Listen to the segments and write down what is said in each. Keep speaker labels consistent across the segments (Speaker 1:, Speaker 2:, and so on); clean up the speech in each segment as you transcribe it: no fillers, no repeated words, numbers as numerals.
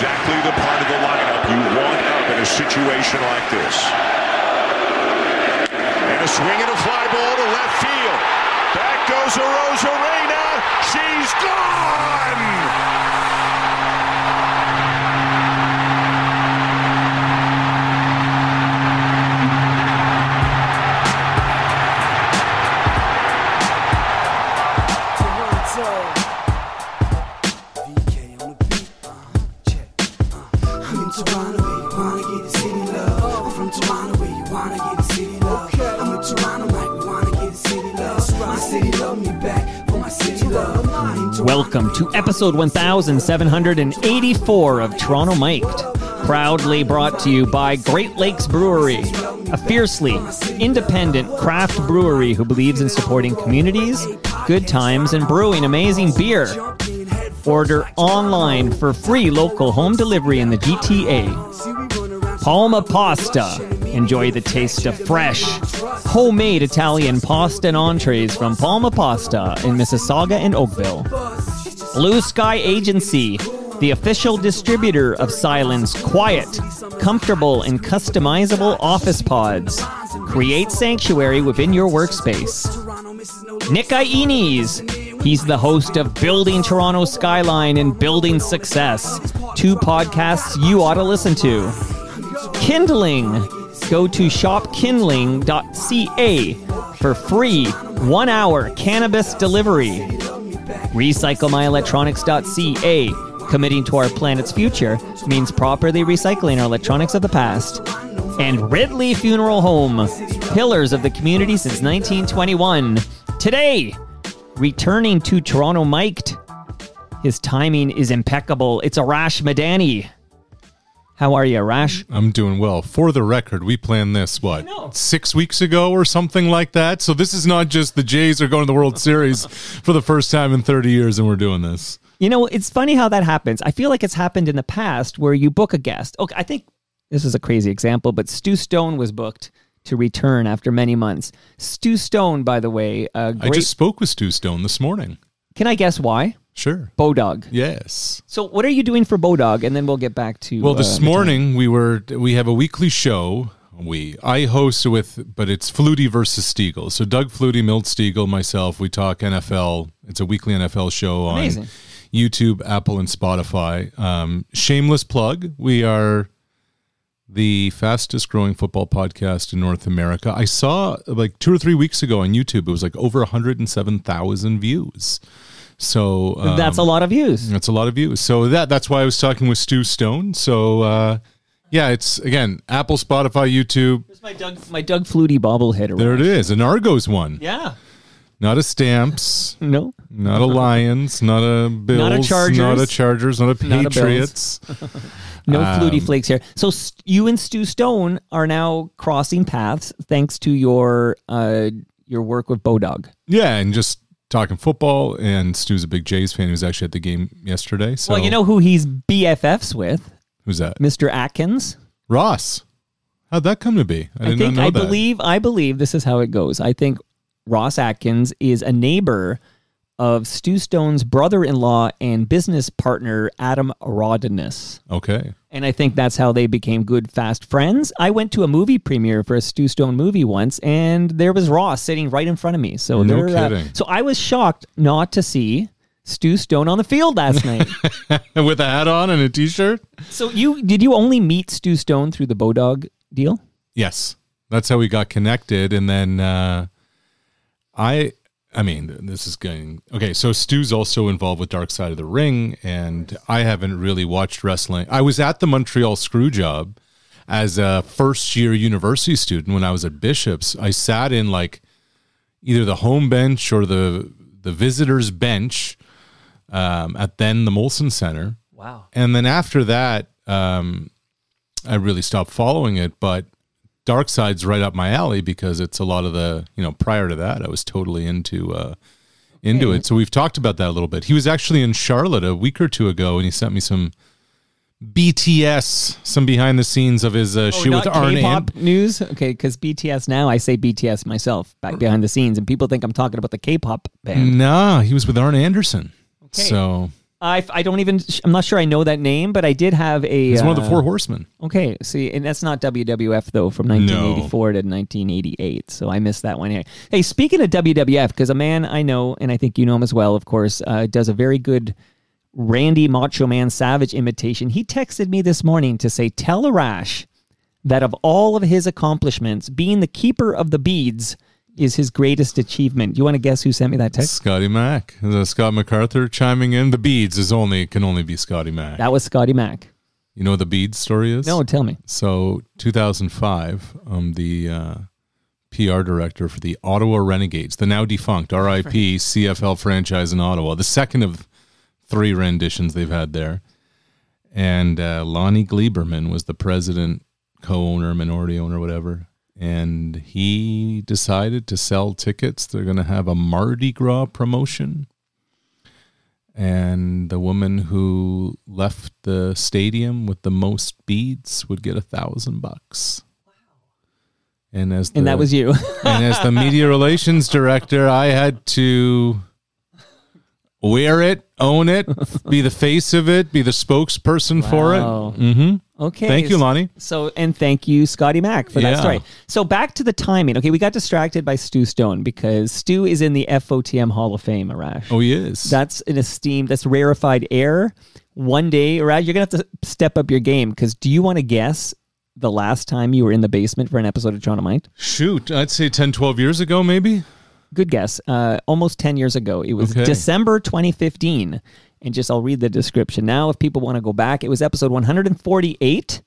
Speaker 1: exactly the part of the lineup you want up in a situation like this. And a swing and a fly ball to left field. Back goes Arozarena. She's gone!
Speaker 2: Welcome to episode 1784 of Toronto Mic'd, proudly brought to you by Great Lakes Brewery, a fiercely independent craft brewery who believes in supporting communities, good times, and brewing amazing beer. Order online for free local home delivery in the GTA. Palma Pasta. Enjoy the taste of fresh, homemade Italian pasta and entrees from Palma Pasta in Mississauga and Oakville. Blue Sky Agency, the official distributor of Silence quiet, comfortable, and customizable office pods. Create sanctuary within your workspace. Nick Iones, he's the host of Building Toronto Skyline and Building Success, two podcasts you ought to listen to. Kindling. Go to shopkindling.ca for free 1-hour cannabis delivery. Recyclemyelectronics.ca. Committing to our planet's future means properly recycling our electronics of the past. And Ridley Funeral Home, pillars of the community since 1921. Today, returning to Toronto Mic'd. His timing is impeccable. It's Arash Madani. How are you, Arash?
Speaker 3: I'm doing well. For the record, we planned this, 6 weeks ago or something like that? So this is not just the Jays are going to the World Series for the first time in 30 years and we're doing this.
Speaker 2: You know, it's funny how that happens. I feel like it's happened in the past where you book a guest. Okay, I think this is a crazy example, but Stu Stone was booked to return after many months. Stu Stone, by the way,
Speaker 3: I just spoke with Stu Stone this morning. Can
Speaker 2: I guess why?
Speaker 3: Sure.
Speaker 2: Bodog.
Speaker 3: Yes.
Speaker 2: So what are you doing for Bodog? And then we'll get back to...
Speaker 3: Well, this morning we have a weekly show. I host but it's Flutie versus Stiegel. So Doug Flutie, Milt Stiegel, myself, we talk NFL. It's a weekly NFL show on YouTube, Apple, and Spotify. Shameless plug. We are the fastest growing football podcast in North America. I saw like 2 or 3 weeks ago on YouTube, it was like over 107,000 views. So
Speaker 2: that's a lot of views.
Speaker 3: That's a lot of views. So that's why I was talking with Stu Stone. So it's again Apple, Spotify, YouTube.
Speaker 2: There's my Doug Flutie bobblehead.
Speaker 3: There it is, an Argos one.
Speaker 2: Yeah.
Speaker 3: Not a Stamps.
Speaker 2: No.
Speaker 3: Not a Lions. Not a Bills.
Speaker 2: Not a Chargers.
Speaker 3: Not a Chargers. Not a Patriots.
Speaker 2: No Flutie flakes here. So you and Stu Stone are now crossing paths thanks to your work with Bodog.
Speaker 3: Yeah, and just talking football, and Stu's a big Jays fan. He was actually at the game yesterday. So.
Speaker 2: Well, you know who he's BFFs with?
Speaker 3: Who's that?
Speaker 2: Mr. Atkins.
Speaker 3: Ross. How'd that come to be? I
Speaker 2: believe this is how it goes. I think Ross Atkins is a neighbor of Stu Stone's brother-in-law and business partner, Adam Rodenus.
Speaker 3: Okay.
Speaker 2: And I think that's how they became good, fast friends. I went to a movie premiere for a Stu Stone movie once, and there was Ross sitting right in front of me. So
Speaker 3: no kidding.
Speaker 2: So I was shocked not to see Stu Stone on the field last night.
Speaker 3: With a hat on and a T-shirt?
Speaker 2: So did you only meet Stu Stone through the Bodog deal?
Speaker 3: Yes. That's how we got connected. And then this is going... Okay, so Stu's also involved with Dark Side of the Ring, and I haven't really watched wrestling. I was at the Montreal Screwjob as a first-year university student when I was at Bishop's. I sat in, like, either the home bench or the visitor's bench at then the Molson Center.
Speaker 2: Wow.
Speaker 3: And then after that, I really stopped following it, but Dark Side's right up my alley because it's a lot of the, prior to that, I was totally into it. So we've talked about that a little bit. He was actually in Charlotte a week or two ago, and he sent me some BTS, some behind the scenes of his shoot with Arn.
Speaker 2: K-pop news? Okay, because BTS now, I say BTS myself, back behind the scenes, and people think I'm talking about the K-pop band.
Speaker 3: No, he was with Arn Anderson.
Speaker 2: Okay.
Speaker 3: So
Speaker 2: I'm not sure I know that name, but I did have a...
Speaker 3: He's one of the Four Horsemen.
Speaker 2: Okay, see, and that's not WWF, though, from 1984 to 1988, so I missed that one here. Hey, speaking of WWF, because a man I know, and I think you know him as well, of course, does a very good Randy Macho Man Savage imitation. He texted me this morning to say, tell Arash that of all of his accomplishments, being the keeper of the beads is his greatest achievement. You want to guess who sent me that text?
Speaker 3: Scotty Mac. Scott MacArthur chiming in. The beads can only be Scotty Mac.
Speaker 2: That was Scotty Mac.
Speaker 3: You know what the beads story is?
Speaker 2: No, tell me.
Speaker 3: So 2005, the PR director for the Ottawa Renegades, the now defunct RIP CFL franchise in Ottawa, the second of 3 renditions they've had there. And Lonnie Gleiberman was the president, co-owner, minority owner, whatever. And he decided to sell tickets. They're going to have a Mardi Gras promotion. And the woman who left the stadium with the most beads would get $1,000. Wow. And that was you. And as the media relations director, I had to wear it, own it, be the face of it, be the spokesperson for it. Mm-hmm.
Speaker 2: Okay.
Speaker 3: Thank you, Lonnie.
Speaker 2: And thank you, Scotty Mac, for that story. So back to the timing. Okay, we got distracted by Stu Stone because Stu is in the FOTM Hall of Fame, Arash.
Speaker 3: Oh, he is.
Speaker 2: That's an esteemed, that's rarefied air. One day, Arash, you're going to have to step up your game because do you want to guess the last time you were in the basement for an episode of Toronto Mike?
Speaker 3: Shoot, I'd say 10, 12 years ago, maybe.
Speaker 2: Good guess. Almost 10 years ago. It was December 2015. And I'll read the description now if people want to go back. It was episode 148.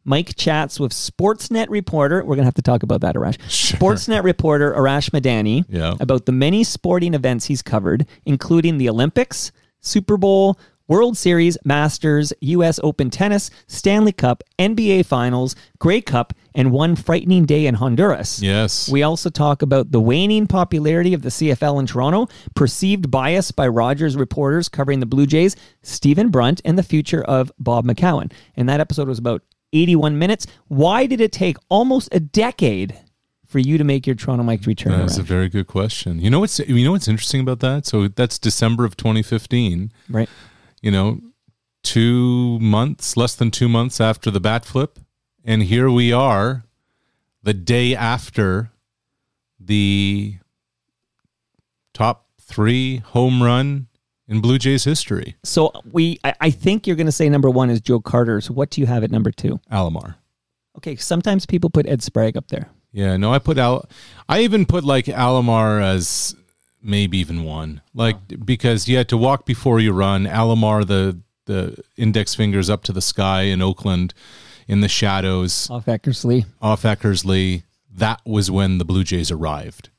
Speaker 2: Mike chats with Sportsnet reporter. We're going to have to talk about that, Arash.
Speaker 3: Sure.
Speaker 2: Sportsnet reporter Arash Madani about the many sporting events he's covered, including the Olympics, Super Bowl, World Series, Masters, U.S. Open Tennis, Stanley Cup, NBA Finals, Grey Cup, and one frightening day in Honduras.
Speaker 3: Yes.
Speaker 2: We also talk about the waning popularity of the CFL in Toronto, perceived bias by Rogers reporters covering the Blue Jays, Stephen Brunt, and the future of Bob McCowan. And that episode was about 81 minutes. Why did it take almost a decade for you to make your Toronto Mike return?
Speaker 3: That's a very good question. You know what's interesting about that? So that's December of 2015.
Speaker 2: Right.
Speaker 3: 2 months, less than 2 months after the bat flip. And here we are the day after the top 3 home run in Blue Jays history.
Speaker 2: So I think you're going to say number 1 is Joe Carter. So what do you have at number 2?
Speaker 3: Alomar.
Speaker 2: Okay, sometimes people put Ed Sprague up there.
Speaker 3: Yeah, no, I even put like Alomar as maybe even 1. Because you had to walk before you run. Alomar, the index fingers up to the sky in Oakland in the shadows.
Speaker 2: Off Eckersley. That was when the Blue Jays arrived.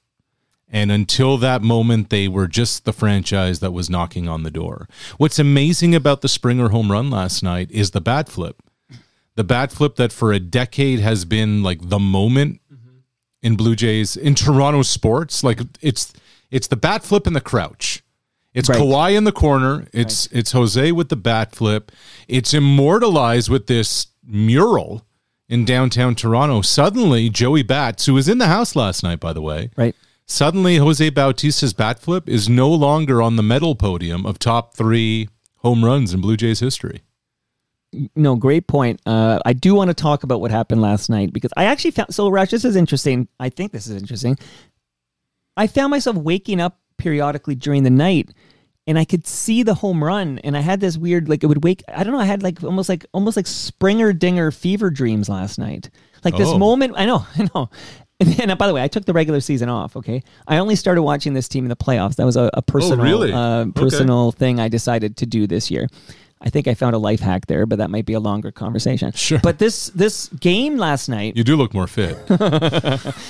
Speaker 2: And until that moment, they were just the franchise that was knocking on the door. What's amazing about the Springer home run last night is the bat flip. The bat flip that for a decade has been like the moment in Blue Jays, in Toronto sports. Like it's the bat flip and the crouch. It's Kawhi in the corner. It's Jose with the bat flip. It's immortalized with this mural in downtown Toronto. Suddenly, Joey Bats, who was in the house last night, by the way, suddenly Jose Bautista's bat flip is no longer on the medal podium of top 3 home runs in Blue Jays history. No, great point. I do want to talk about what happened last night because I actually found, so Rash, this is interesting. I think this is interesting. I found myself waking up periodically during the night and I could see the home run and I had this weird, like it would wake, I don't know, I had like almost like Springer Dinger fever dreams last night. Like this moment, I know. And then, by the way, I took the regular season off, okay? I only started watching this team in the playoffs. That was a personal thing I decided to do this year. I think I found a life hack there, but that might be a longer conversation.
Speaker 3: Sure.
Speaker 2: But this game last night...
Speaker 3: You do look more fit.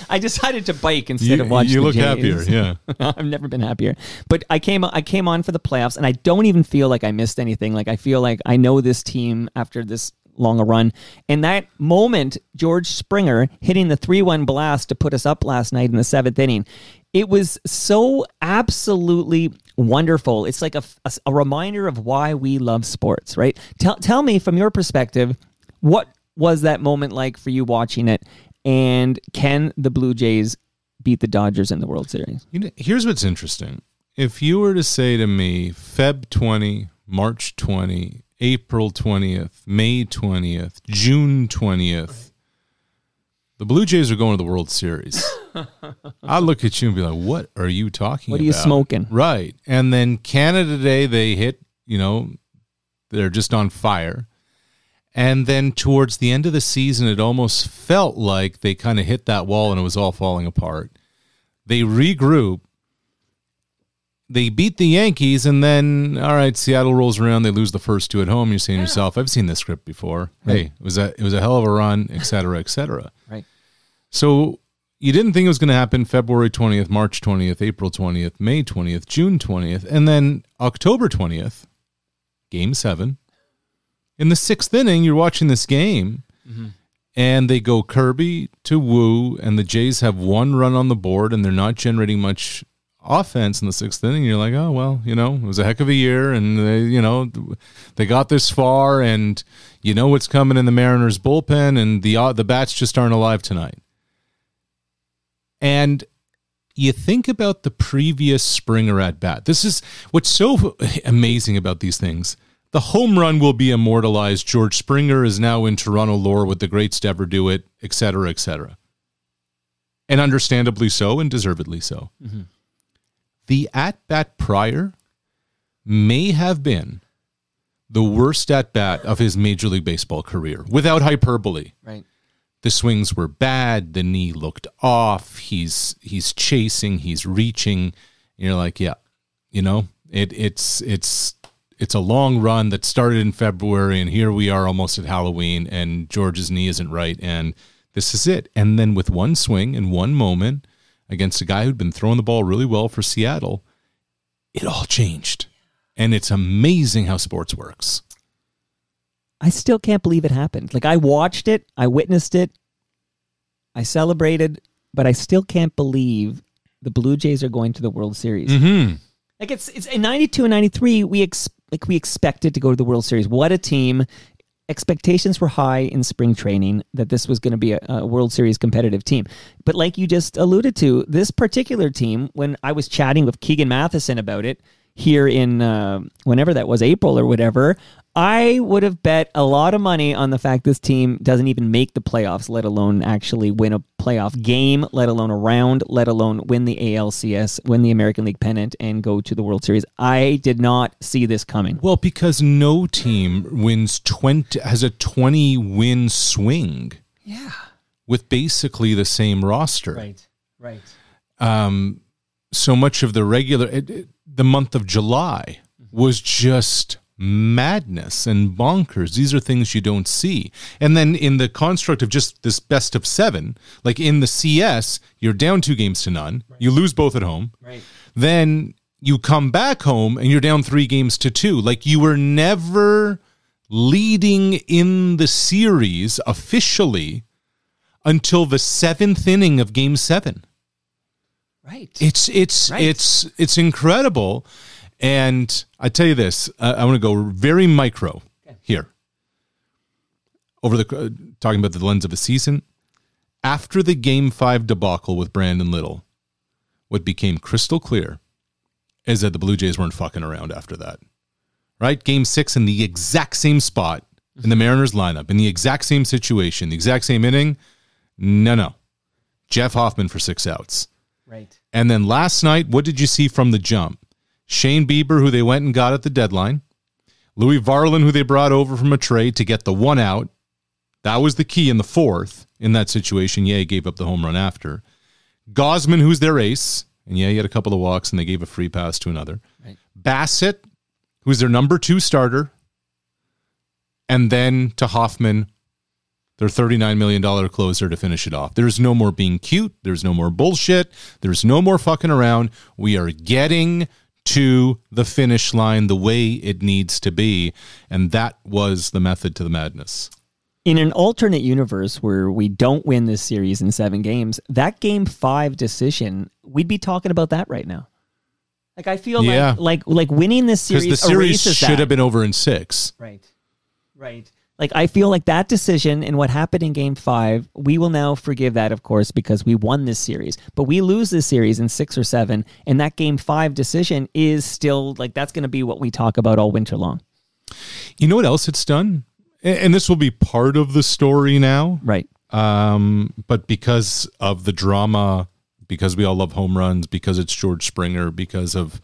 Speaker 2: I decided to bike instead of watch the Jays.
Speaker 3: You look happier, yeah.
Speaker 2: I've never been happier. But I came on for the playoffs, and I don't even feel like I missed anything. Like I feel like I know this team after this long a run. And that moment, George Springer hitting the 3-1 blast to put us up last night in the 7th inning, it was so absolutely wonderful. It's like a reminder of why we love sports, right? Tell me from your perspective, what was that moment like for you watching it? And can the Blue Jays beat the Dodgers in the World Series?
Speaker 3: Here's what's interesting. If you were to say to me, Feb 20, March 20, April 20th, May 20th, June 20th. The Blue Jays are going to the World Series. I look at you and be like, what are you talking about?
Speaker 2: What are you smoking?
Speaker 3: Right. And then Canada Day, they hit, they're just on fire. And then towards the end of the season, it almost felt like they kind of hit that wall and it was all falling apart. They regroup. They beat the Yankees, and then, all right, Seattle rolls around. They lose the first two at home. You're saying to yourself, I've seen this script before. Right. Hey, it was a hell of a run, et cetera, et cetera.
Speaker 2: Right.
Speaker 3: So you didn't think it was going to happen February 20th, March 20th, April 20th, May 20th, June 20th, and then October 20th, Game 7. In the 6th inning, you're watching this game, and they go Kirby to Wu, and the Jays have one run on the board, and they're not generating much offense in the 6th inning. You're like, oh, well, it was a heck of a year, and they got this far, and what's coming in the Mariners bullpen, and the bats just aren't alive tonight. And you think about the previous Springer at bat. This is what's so amazing about these things. The home run will be immortalized. George Springer is now in Toronto lore with the greats to ever do it, et cetera, et cetera. And understandably so, and deservedly so. Mm-hmm. The at-bat prior may have been the worst at-bat of his Major League Baseball career, without hyperbole.
Speaker 2: Right.
Speaker 3: The swings were bad. The knee looked off. He's chasing. He's reaching. And you're like, yeah, it's a long run that started in February, and here we are almost at Halloween, and George's knee isn't right, and this is it. And then with one swing and one moment against a guy who'd been throwing the ball really well for Seattle, it all changed. And it's amazing how sports works.
Speaker 2: I still can't believe it happened. Like, I watched it, I witnessed it, I celebrated, but I still can't believe the Blue Jays are going to the World Series.
Speaker 3: Mm-hmm.
Speaker 2: Like, it's in 92 and 93, we expected to go to the World Series. What a team. Expectations were high in spring training that this was going to be a World Series competitive team. But like you just alluded to, this particular team, when I was chatting with Keegan Matheson about it here in whenever that was, April or whatever, I would have bet a lot of money on the fact this team doesn't even make the playoffs, let alone actually win a playoff game, let alone a round, let alone win the ALCS, win the American League pennant, and go to the World Series. I did not see this coming.
Speaker 3: Well, because no team has a 20-win swing.
Speaker 2: Yeah.
Speaker 3: With basically the same roster.
Speaker 2: Right.
Speaker 3: So much of the month of July was just madness and bonkers. These are things you don't see. And then in the construct of just this best of 7, like in the CS, you're down 2-0. Right. You lose both at home.
Speaker 2: Right.
Speaker 3: Then you come back home and you're down 3-2. Like, you were never leading in the series officially until the 7th inning of Game 7.
Speaker 2: Right.
Speaker 3: It's incredible. And I tell you this, I want to go very micro here. Talking about the lens of a season. After the Game 5 debacle with Brandon Little, what became crystal clear is that the Blue Jays weren't fucking around after that. Right? Game 6 in the exact same spot in the Mariners lineup, in the exact same situation, the exact same inning. No. Jeff Hoffman for 6 outs.
Speaker 2: Right.
Speaker 3: And then last night, what did you see from the jump? Shane Bieber, who they went and got at the deadline. Louis Varlin, who they brought over from a trade to get the 1 out. That was the key in the 4th in that situation. Yeah, he gave up the home run after. Gosman, who's their ace. And yeah, he had a couple of walks, and they gave a free pass to another. Right. Bassett, who's their number 2 starter. And then to Hoffman, their $39 million closer to finish it off. There's no more being cute. There's no more bullshit. There's no more fucking around. We are getting to the finish line the way it needs to be. And that was the method to the madness.
Speaker 2: In an alternate universe where we don't win this series in 7 games, that Game 5 decision, we'd be talking about that right now. Like, I feel like winning this series,
Speaker 3: because the series should have been over in 6.
Speaker 2: Right. Like, I feel like that decision and what happened in Game 5, we will now forgive that, of course, because we won this series. But we lose this series in 6 or 7, and that Game 5 decision is still, like, that's going to be what we talk about all winter long.
Speaker 3: You know what else it's done? And this will be part of the story now.
Speaker 2: Right.
Speaker 3: But because of the drama, because we all love home runs, because it's George Springer, because of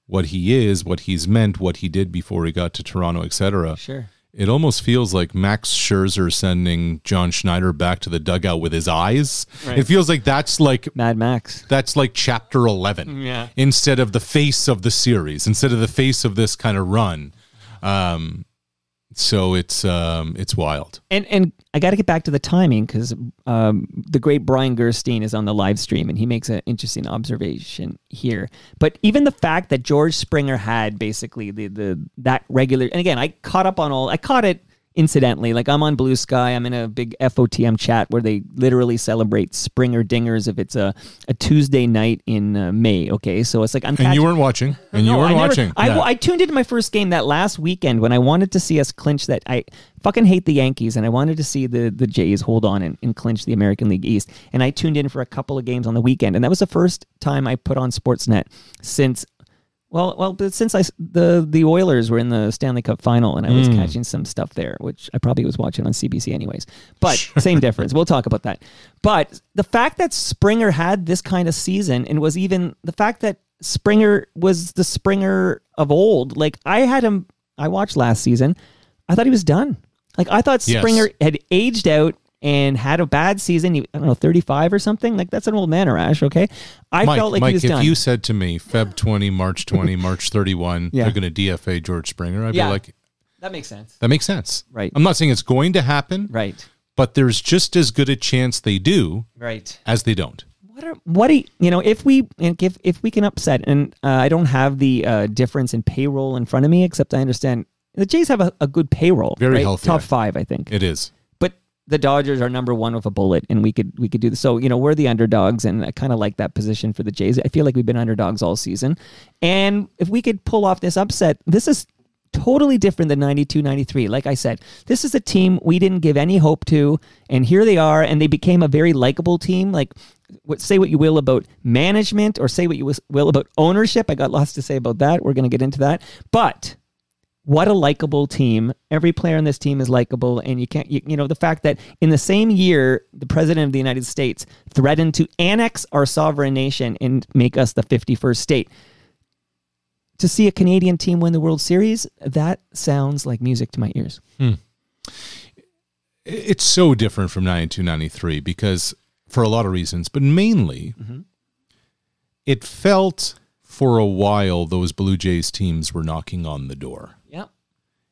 Speaker 3: what he is, what he's meant, what he did before he got to Toronto, etc.
Speaker 2: Sure.
Speaker 3: It almost feels like Max Scherzer sending John Schneider back to the dugout with his eyes. Right. It feels like that's like
Speaker 2: Mad Max.
Speaker 3: That's like chapter 11.
Speaker 2: Yeah.
Speaker 3: Instead of the face of the series, instead of the face of this kind of run. So it's wild.
Speaker 2: And I got to get back to the timing because the great Brian Gerstein is on the live stream and he makes an interesting observation here. But even the fact that George Springer had basically that regular, and again, I caught it incidentally. Like, I'm on Blue Sky, I'm in a big FOTM chat where they literally celebrate Springer dingers if it's a Tuesday night in May. Okay, so it's like
Speaker 3: and you weren't watching,
Speaker 2: I tuned into my first game that last weekend when I wanted to see us clinch that. I fucking hate the Yankees, and I wanted to see the Jays hold on and clinch the American League East. And I tuned in for a couple of games on the weekend, and that was the first time I put on Sportsnet since. But since the Oilers were in the Stanley Cup final and I was catching some stuff there, which I probably was watching on CBC anyways. But same difference. We'll talk about that. But the fact that Springer had this kind of season and was even the fact that Springer was the Springer of old, like I watched last season. I thought he was done. Like I thought Springer had aged out and had a bad season. I don't know, 35 or something. Like, that's an old man, Arash, okay? I felt like he was done.
Speaker 3: If you said to me, Feb 20, March 20, March 31, they're going to DFA George Springer, I'd be like...
Speaker 2: That makes sense.
Speaker 3: That makes sense.
Speaker 2: Right.
Speaker 3: I'm not saying it's going to happen.
Speaker 2: Right.
Speaker 3: But there's just as good a chance they do as they don't.
Speaker 2: If we can upset, and I don't have the difference in payroll in front of me, except I understand the Jays have a good payroll.
Speaker 3: Very healthy.
Speaker 2: Top 5, I think.
Speaker 3: It is.
Speaker 2: The Dodgers are number 1 with a bullet, and we could do this. So, we're the underdogs, and I kind of like that position for the Jays. I feel like we've been underdogs all season. And if we could pull off this upset, this is totally different than 92-93. Like I said, this is a team we didn't give any hope to, and here they are, and they became a very likable team. Like, say what you will about management, or say what you will about ownership. I got lots to say about that. We're going to get into that. But... what a likable team. Every player on this team is likable. And the fact that in the same year, the president of the United States threatened to annex our sovereign nation and make us the 51st state. To see a Canadian team win the World Series, that sounds like music to my ears.
Speaker 3: It's so different from 92-93 because for a lot of reasons, but mainly it felt for a while those Blue Jays teams were knocking on the door.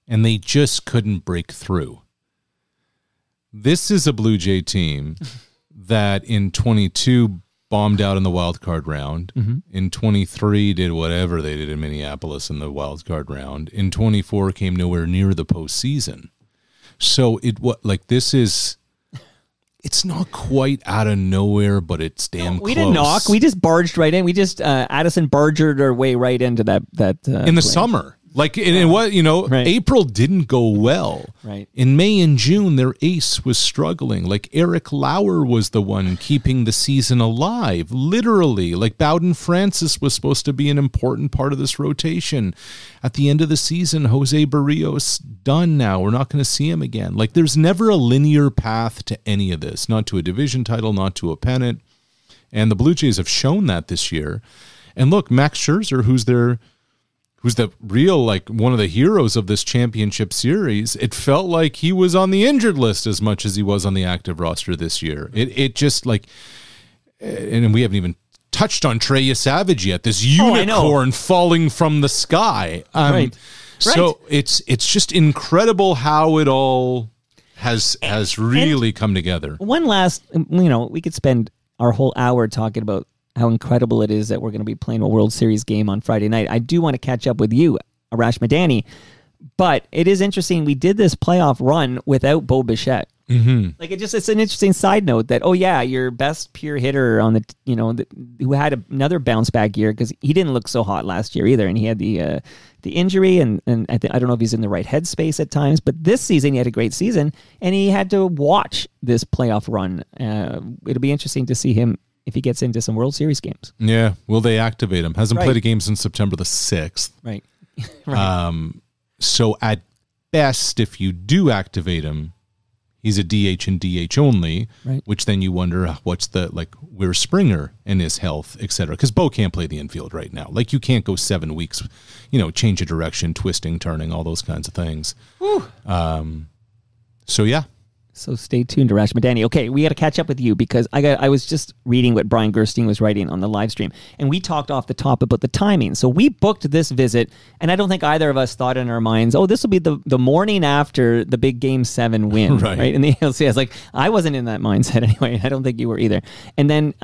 Speaker 3: And they just couldn't break through. This is a Blue Jay team that in 22 bombed out in the wild card round. In 23 did whatever they did in Minneapolis in the wild card round. In 24 came nowhere near the postseason. So it's not quite out of nowhere, but it's damn close.
Speaker 2: We didn't knock. We just barged right in. We just Addison bargered our way right into that
Speaker 3: in the summer. Like, in what, April didn't go well.
Speaker 2: Right.
Speaker 3: In May and June, their ace was struggling. Like, Eric Lauer was the one keeping the season alive, literally. Like, Bowden Francis was supposed to be an important part of this rotation. At the end of the season, Jose Barrios done now. We're not going to see him again. Like, there's never a linear path to any of this. Not to a division title, not to a pennant. And the Blue Jays have shown that this year. And look, Max Scherzer, who's the real, like, one of the heroes of this championship series, it felt like he was on the injured list as much as he was on the active roster this year. It just, like, and we haven't even touched on Trey Savage yet, this unicorn falling from the sky. So it's just incredible how it all has really come together.
Speaker 2: One last, we could spend our whole hour talking about how incredible it is that we're going to be playing a World Series game on Friday night. I do want to catch up with you, Arash Madani, but it is interesting. We did this playoff run without Bo Bichette. Like it's an interesting side note that, oh yeah, your best pure hitter on who had another bounce back year, because he didn't look so hot last year either, and he had the injury, and I don't know if he's in the right headspace at times, but this season he had a great season, and he had to watch this playoff run. It'll be interesting to see him if he gets into some World Series games.
Speaker 3: Yeah, will they activate him? Hasn't played a game since September the 6th.
Speaker 2: Right.
Speaker 3: So at best, if you do activate him, he's a DH and DH only, which then you wonder what's where's Springer and his health, et cetera. Because Bo can't play the infield right now. Like, you can't go 7 weeks, change of direction, twisting, turning, all those kinds of things. So yeah.
Speaker 2: So stay tuned to Arash Madani. Okay, we got to catch up with you because I was just reading what Brian Gerstein was writing on the live stream, and we talked off the top about the timing. So we booked this visit, and I don't think either of us thought in our minds, oh, this will be the morning after the big Game 7 win, right? In the ALCS. I wasn't in that mindset anyway. I don't think you were either. And then...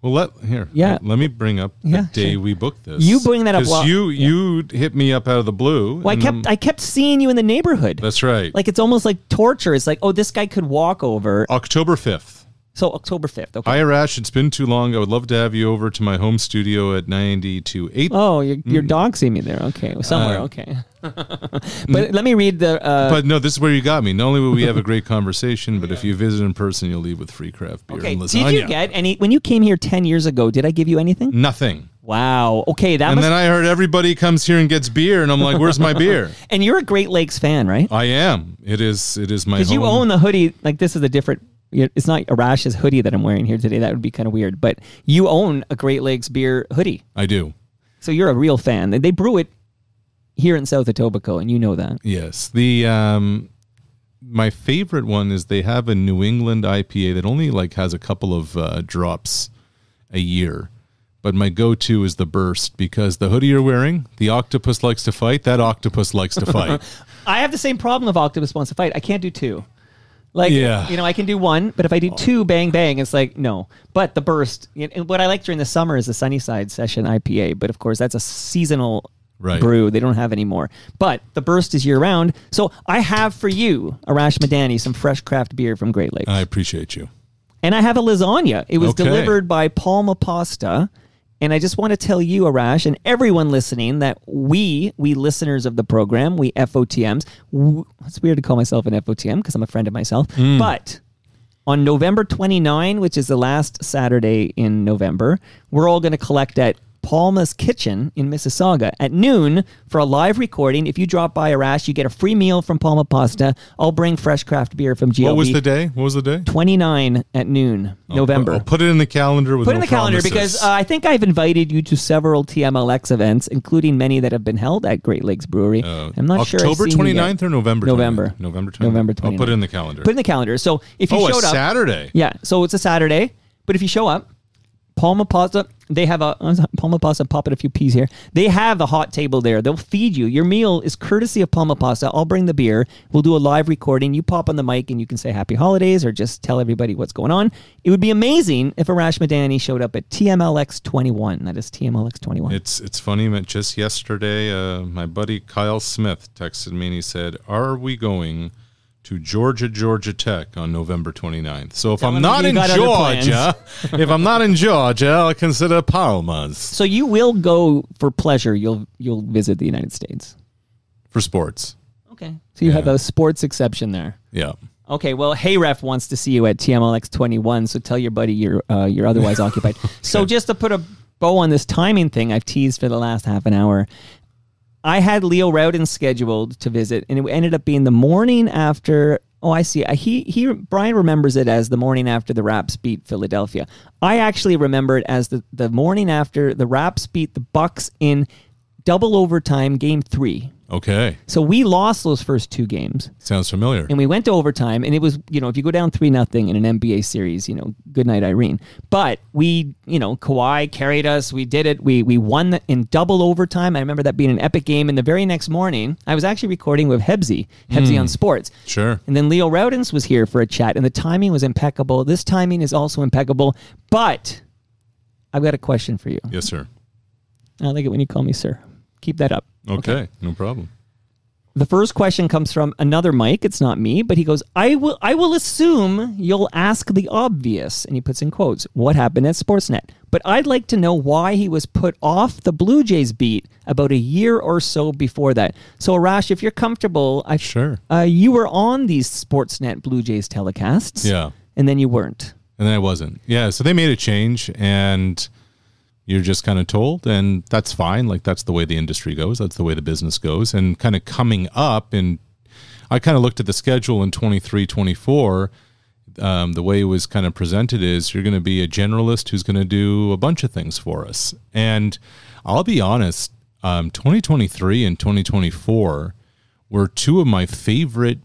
Speaker 3: let me bring up the day we booked this.
Speaker 2: You bring that up.
Speaker 3: Because you hit me up out of the blue.
Speaker 2: Well, I kept seeing you in the neighborhood.
Speaker 3: That's right.
Speaker 2: Like, it's almost like torture. It's like, oh, this guy could walk over.
Speaker 3: October 5th.
Speaker 2: So October 5th. Okay.
Speaker 3: Hi, Arash. It's been too long. I would love to have you over to my home studio at 92.8.
Speaker 2: Oh, your dog see me there. Okay. Somewhere. Okay. But let me read the...
Speaker 3: but no, this is where you got me. Not only will we have a great conversation, but if you visit in person, you'll leave with free craft beer and lasagna.
Speaker 2: Did you get any... When you came here 10 years ago, did I give you anything?
Speaker 3: Nothing.
Speaker 2: Wow. Okay.
Speaker 3: Then I heard everybody comes here and gets beer, and I'm like, where's my beer?
Speaker 2: And you're a Great Lakes fan, right?
Speaker 3: I am. It is my home.
Speaker 2: Because you own the hoodie. Like, this is a different... It's not Arash's hoodie that I'm wearing here today. That would be kind of weird. But you own a Great Lakes beer hoodie.
Speaker 3: I do.
Speaker 2: So you're a real fan. They brew it here in South Etobicoke, and you know that.
Speaker 3: Yes. The my favorite one is they have a New England IPA that only has a couple of drops a year. But my go-to is the Burst, because the hoodie you're wearing, the octopus likes to fight. That octopus likes to fight.
Speaker 2: I have the same problem if octopus wants to fight. I can't do two. I can do one, but if I do two, bang, bang, it's like, no. But the Burst, what I like during the summer is the Sunnyside Session IPA. But of course, that's a seasonal brew. They don't have anymore. But the Burst is year-round. So I have for you, Arash Madani, some fresh craft beer from Great Lakes.
Speaker 3: I appreciate you.
Speaker 2: And I have a lasagna. It was delivered by Palma Pasta. And I just want to tell you, Arash, and everyone listening, that we listeners of the program, we FOTMs, it's weird to call myself an FOTM because I'm a friend of myself, but on November 29, which is the last Saturday in November, we're all going to collect at Palma's Kitchen in Mississauga at noon for a live recording. If you drop by, Arash, you get a free meal from Palma Pasta. I'll bring fresh craft beer from GLB.
Speaker 3: What was the day?
Speaker 2: 29 at noon, November.
Speaker 3: I'll put it in the calendar with
Speaker 2: calendar because I think I've invited you to several TMLX events, including many that have been held at Great Lakes Brewery. I'm not sure.
Speaker 3: October 29th or November 29th?
Speaker 2: November.
Speaker 3: November 29th.
Speaker 2: November 29th.
Speaker 3: I'll put it in the calendar.
Speaker 2: Put it in the calendar. So if you showed up...
Speaker 3: Saturday.
Speaker 2: Yeah, so it's a Saturday. But if you show up, Palma Pasta, they have Palma Pasta, popping a few peas here. They have a hot table there. They'll feed you. Your meal is courtesy of Palma Pasta. I'll bring the beer. We'll do a live recording. You pop on the mic and you can say happy holidays or just tell everybody what's going on. It would be amazing if Arash Madani showed up at TMLX 21. That is TMLX 21.
Speaker 3: It's funny, just yesterday, my buddy Kyle Smith texted me and he said, "Are we going to Georgia Tech on November 29th. So if I'm not in Georgia, I'll consider Palmas.
Speaker 2: So you will go for pleasure. You'll visit the United States
Speaker 3: for sports.
Speaker 2: Okay. So you have a sports exception there.
Speaker 3: Yeah.
Speaker 2: Okay. Well, Hey Ref wants to see you at TMLX 21. So tell your buddy you're otherwise occupied. Okay. So just to put a bow on this timing thing I've teased for the last half an hour, I had Leo Rowden scheduled to visit, and it ended up being the morning after. Oh, I see. Brian remembers it as the morning after the Raps beat Philadelphia. I actually remember it as the morning after the Raps beat the Bucks in double overtime, Game 3.
Speaker 3: Okay.
Speaker 2: So we lost those first two games.
Speaker 3: Sounds familiar.
Speaker 2: And we went to overtime, and it was, if you go down 3-0 in an NBA series, good night, Irene. But we, Kawhi carried us. We did it. We won in double overtime. I remember that being an epic game. And the very next morning, I was actually recording with Hebsy on Sports.
Speaker 3: Sure.
Speaker 2: And then Leo Rowdens was here for a chat, and the timing was impeccable. This timing is also impeccable. But I've got a question for you.
Speaker 3: Yes, sir.
Speaker 2: I like it when you call me sir. Keep that up.
Speaker 3: Okay, no problem.
Speaker 2: the first question comes from another Mike. It's not me, but he goes, I will assume you'll ask the obvious. And he puts in quotes, what happened at Sportsnet? But I'd like to know why he was put off the Blue Jays beat about a year or so before that. So, Arash, if you're comfortable,
Speaker 3: sure.
Speaker 2: You were on these Sportsnet Blue Jays telecasts.
Speaker 3: Yeah.
Speaker 2: And then you weren't.
Speaker 3: And then I wasn't. Yeah, so they made a change, and you're just kind of told, and that's fine. Like, that's the way the industry goes. That's the way the business goes. And kind of coming up, and I kind of looked at the schedule in 23, 24. The way it was kind of presented is you're going to be a generalist who's going to do a bunch of things for us. And I'll be honest, 2023 and 2024 were two of my favorite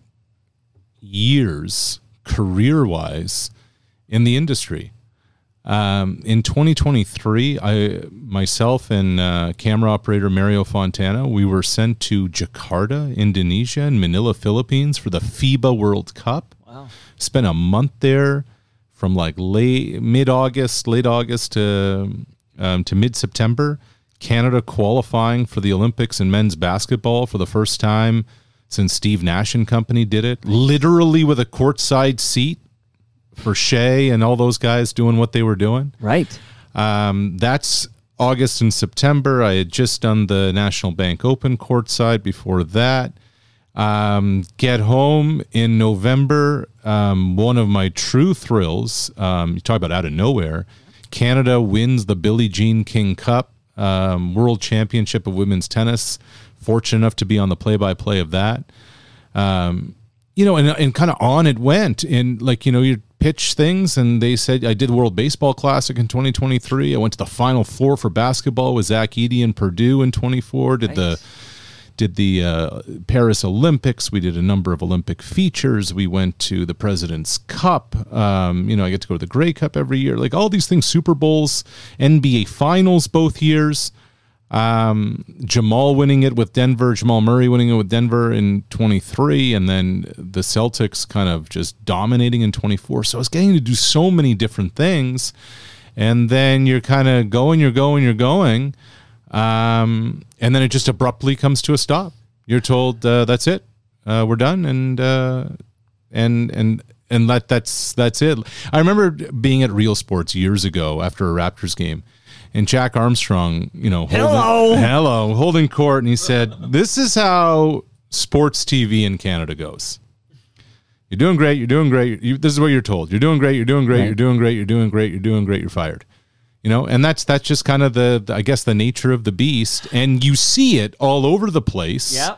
Speaker 3: years career-wise in the industry. In 2023, myself and camera operator Mario Fontana, we were sent to Jakarta, Indonesia, and Manila, Philippines for the FIBA World Cup.
Speaker 2: Wow.
Speaker 3: Spent a month there from like late August to mid-September. Canada qualifying for the Olympics in men's basketball for the first time since Steve Nash and company did it, literally with a courtside seat for Shea and all those guys doing what they were doing.
Speaker 2: Right.
Speaker 3: That's August and September. I had just done the National Bank Open courtside before that. Get home in November. One of my true thrills, you talk about out of nowhere, Canada wins the Billie Jean King Cup, World Championship of Women's Tennis. Fortunate enough to be on the play-by-play of that. And kind of on it went. And you pitch things, and they said, I did the World Baseball Classic in 2023. I went to the Final Four for basketball with Zach Edey and Purdue in 24. Did the Paris Olympics. We did a number of Olympic features. We went to the President's Cup. I get to go to the Grey Cup every year. Like all these things, Super Bowls, NBA Finals both years. Jamal Murray winning it with Denver in 23, and then the Celtics kind of just dominating in 24. So I was getting to do so many different things, and then you're kind of going, and then it just abruptly comes to a stop. You're told that's it, we're done, and that's it. I remember being at Real Sports years ago after a Raptors game. And Jack Armstrong, holding court, and he said, "This is how sports TV in Canada goes. You're doing great. This is what you're told. You're doing great. You're doing great. Right. You're doing great. You're doing great. You're doing great. You're fired." And that's just kind of the nature of the beast, and you see it all over the place.
Speaker 2: Yeah.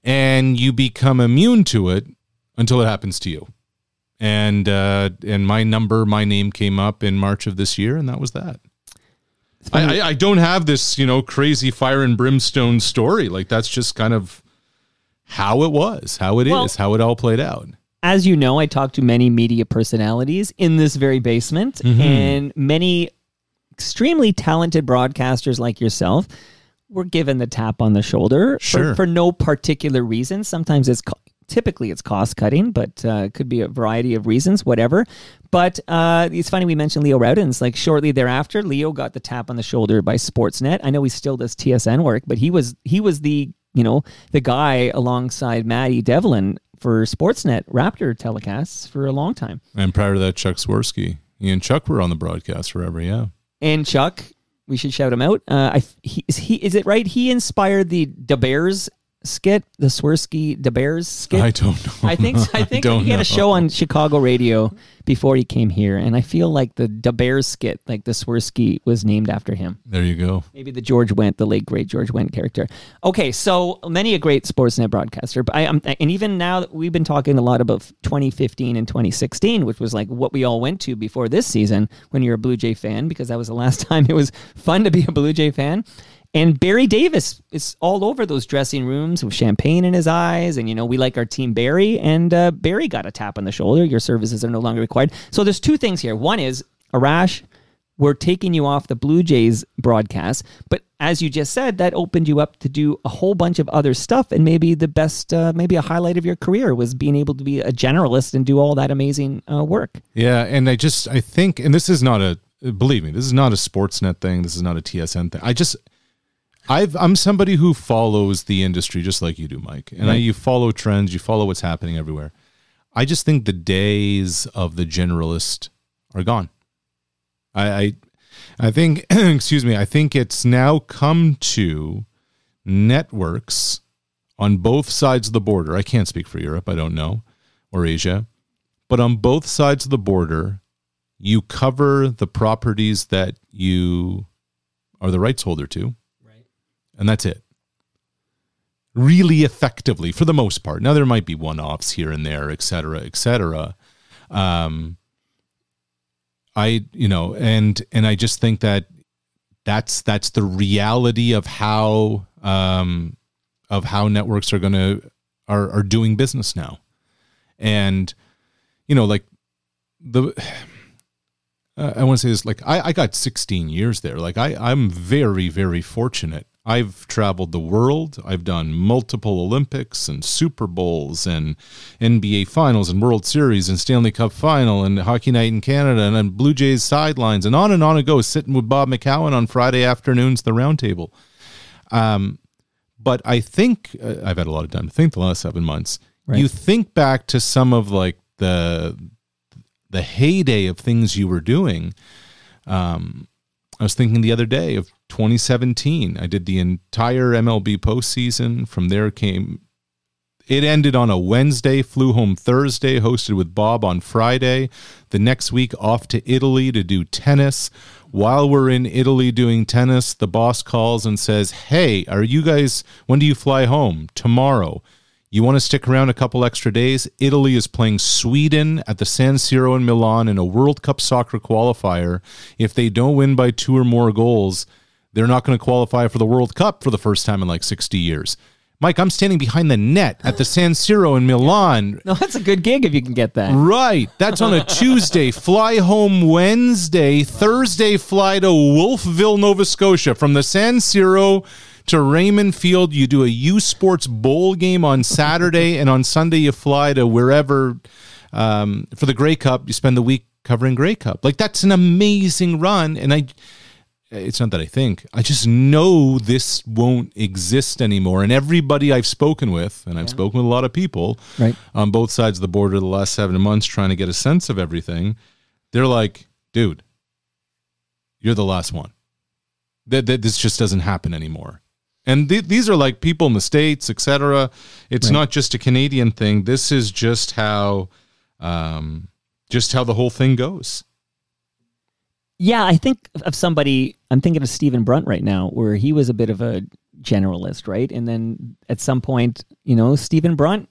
Speaker 3: And you become immune to it until it happens to you. And my name came up in March of this year, and that was that. I don't have this, crazy fire and brimstone story. Like, that's just kind of how it was, how it all played out.
Speaker 2: As you know, I talked to many media personalities in this very basement, and many extremely talented broadcasters like yourself were given the tap on the shoulder for no particular reason. Sometimes typically it's cost cutting, but could be a variety of reasons, whatever. But it's funny we mentioned Leo Rowdens. Like shortly thereafter, Leo got the tap on the shoulder by Sportsnet. I know he still does TSN work, but he was the guy alongside Matty Devlin for Sportsnet Raptor telecasts for a long time.
Speaker 3: And prior to that, Chuck Swirsky. He and Chuck were on the broadcast forever, yeah.
Speaker 2: And Chuck, we should shout him out. Is it right? He inspired the Bears skit, the Swirsky Bears skit.
Speaker 3: I don't know.
Speaker 2: I think he had a show on Chicago radio before he came here, and I feel like the Bears skit, like the Swirsky, was named after him.
Speaker 3: There you go.
Speaker 2: Maybe the late great George Wendt character. Okay, so many a great Sportsnet broadcaster, but and even now that we've been talking a lot about 2015 and 2016, which was like what we all went to before this season when you're a Blue Jay fan, because that was the last time it was fun to be a Blue Jay fan. And Barry Davis is all over those dressing rooms with champagne in his eyes. And, we like our team Barry. And Barry got a tap on the shoulder. Your services are no longer required. So there's two things here. One is, Arash, we're taking you off the Blue Jays broadcast. But as you just said, that opened you up to do a whole bunch of other stuff. And maybe the best, maybe a highlight of your career was being able to be a generalist and do all that amazing work.
Speaker 3: Yeah. And I think, and this is not believe me, this is not a Sportsnet thing. This is not a TSN thing. I'm somebody who follows the industry just like you do, Mike. And you follow trends, you follow what's happening everywhere. I just think the days of the generalist are gone. I think, excuse me, I think it's now come to networks on both sides of the border. I can't speak for Europe, I don't know, or Asia. But on both sides of the border, you cover the properties that you are the rights holder to. Right. And that's it. Really effectively, for the most part. Now, there might be one-offs here and there, et cetera, et cetera. And I just think that's the reality of how networks are doing business now. And, like I want to say this, like I got 16 years there. Like I'm very, very fortunate. I've traveled the world. I've done multiple Olympics and Super Bowls and NBA Finals and World Series and Stanley Cup Final and Hockey Night in Canada and then Blue Jays sidelines and on it goes, sitting with Bob McCowan on Friday afternoons, the round table. But I think I've had a lot of time to think the last 7 months. Right. You think back to some of like the heyday of things you were doing. I was thinking the other day of 2017. I did the entire MLB postseason. From there it ended on a Wednesday, flew home Thursday, hosted with Bob on Friday. The next week off to Italy to do tennis. While we're in Italy doing tennis, the boss calls and says, "Hey, when do you fly home?" "Tomorrow." "You want to stick around a couple extra days? Italy is playing Sweden at the San Siro in Milan in a World Cup soccer qualifier. If they don't win by 2 or more goals, they're not going to qualify for the World Cup for the first time in like 60 years. Mike, I'm standing behind the net at the San Siro in Milan.
Speaker 2: No, that's a good gig if you can get that.
Speaker 3: Right. That's on a Tuesday. Fly home Wednesday. Thursday, fly to Wolfville, Nova Scotia. From the San Siro to Raymond Field, you do a U Sports Bowl game on Saturday, and on Sunday you fly to wherever for the Grey Cup. You spend the week covering Grey Cup. Like, that's an amazing run, and it's not that I just know this won't exist anymore. And everybody I've spoken with, and I've spoken with a lot of people on both sides of the border the last 7 months trying to get a sense of everything, they're like, dude, you're the last one. This just doesn't happen anymore. And these are like people in the States, etc. It's not just a Canadian thing. This is just how the whole thing goes.
Speaker 2: Yeah, I think of somebody, I'm thinking of Stephen Brunt right now, where he was a bit of a generalist, right? And then at some point, Stephen Brunt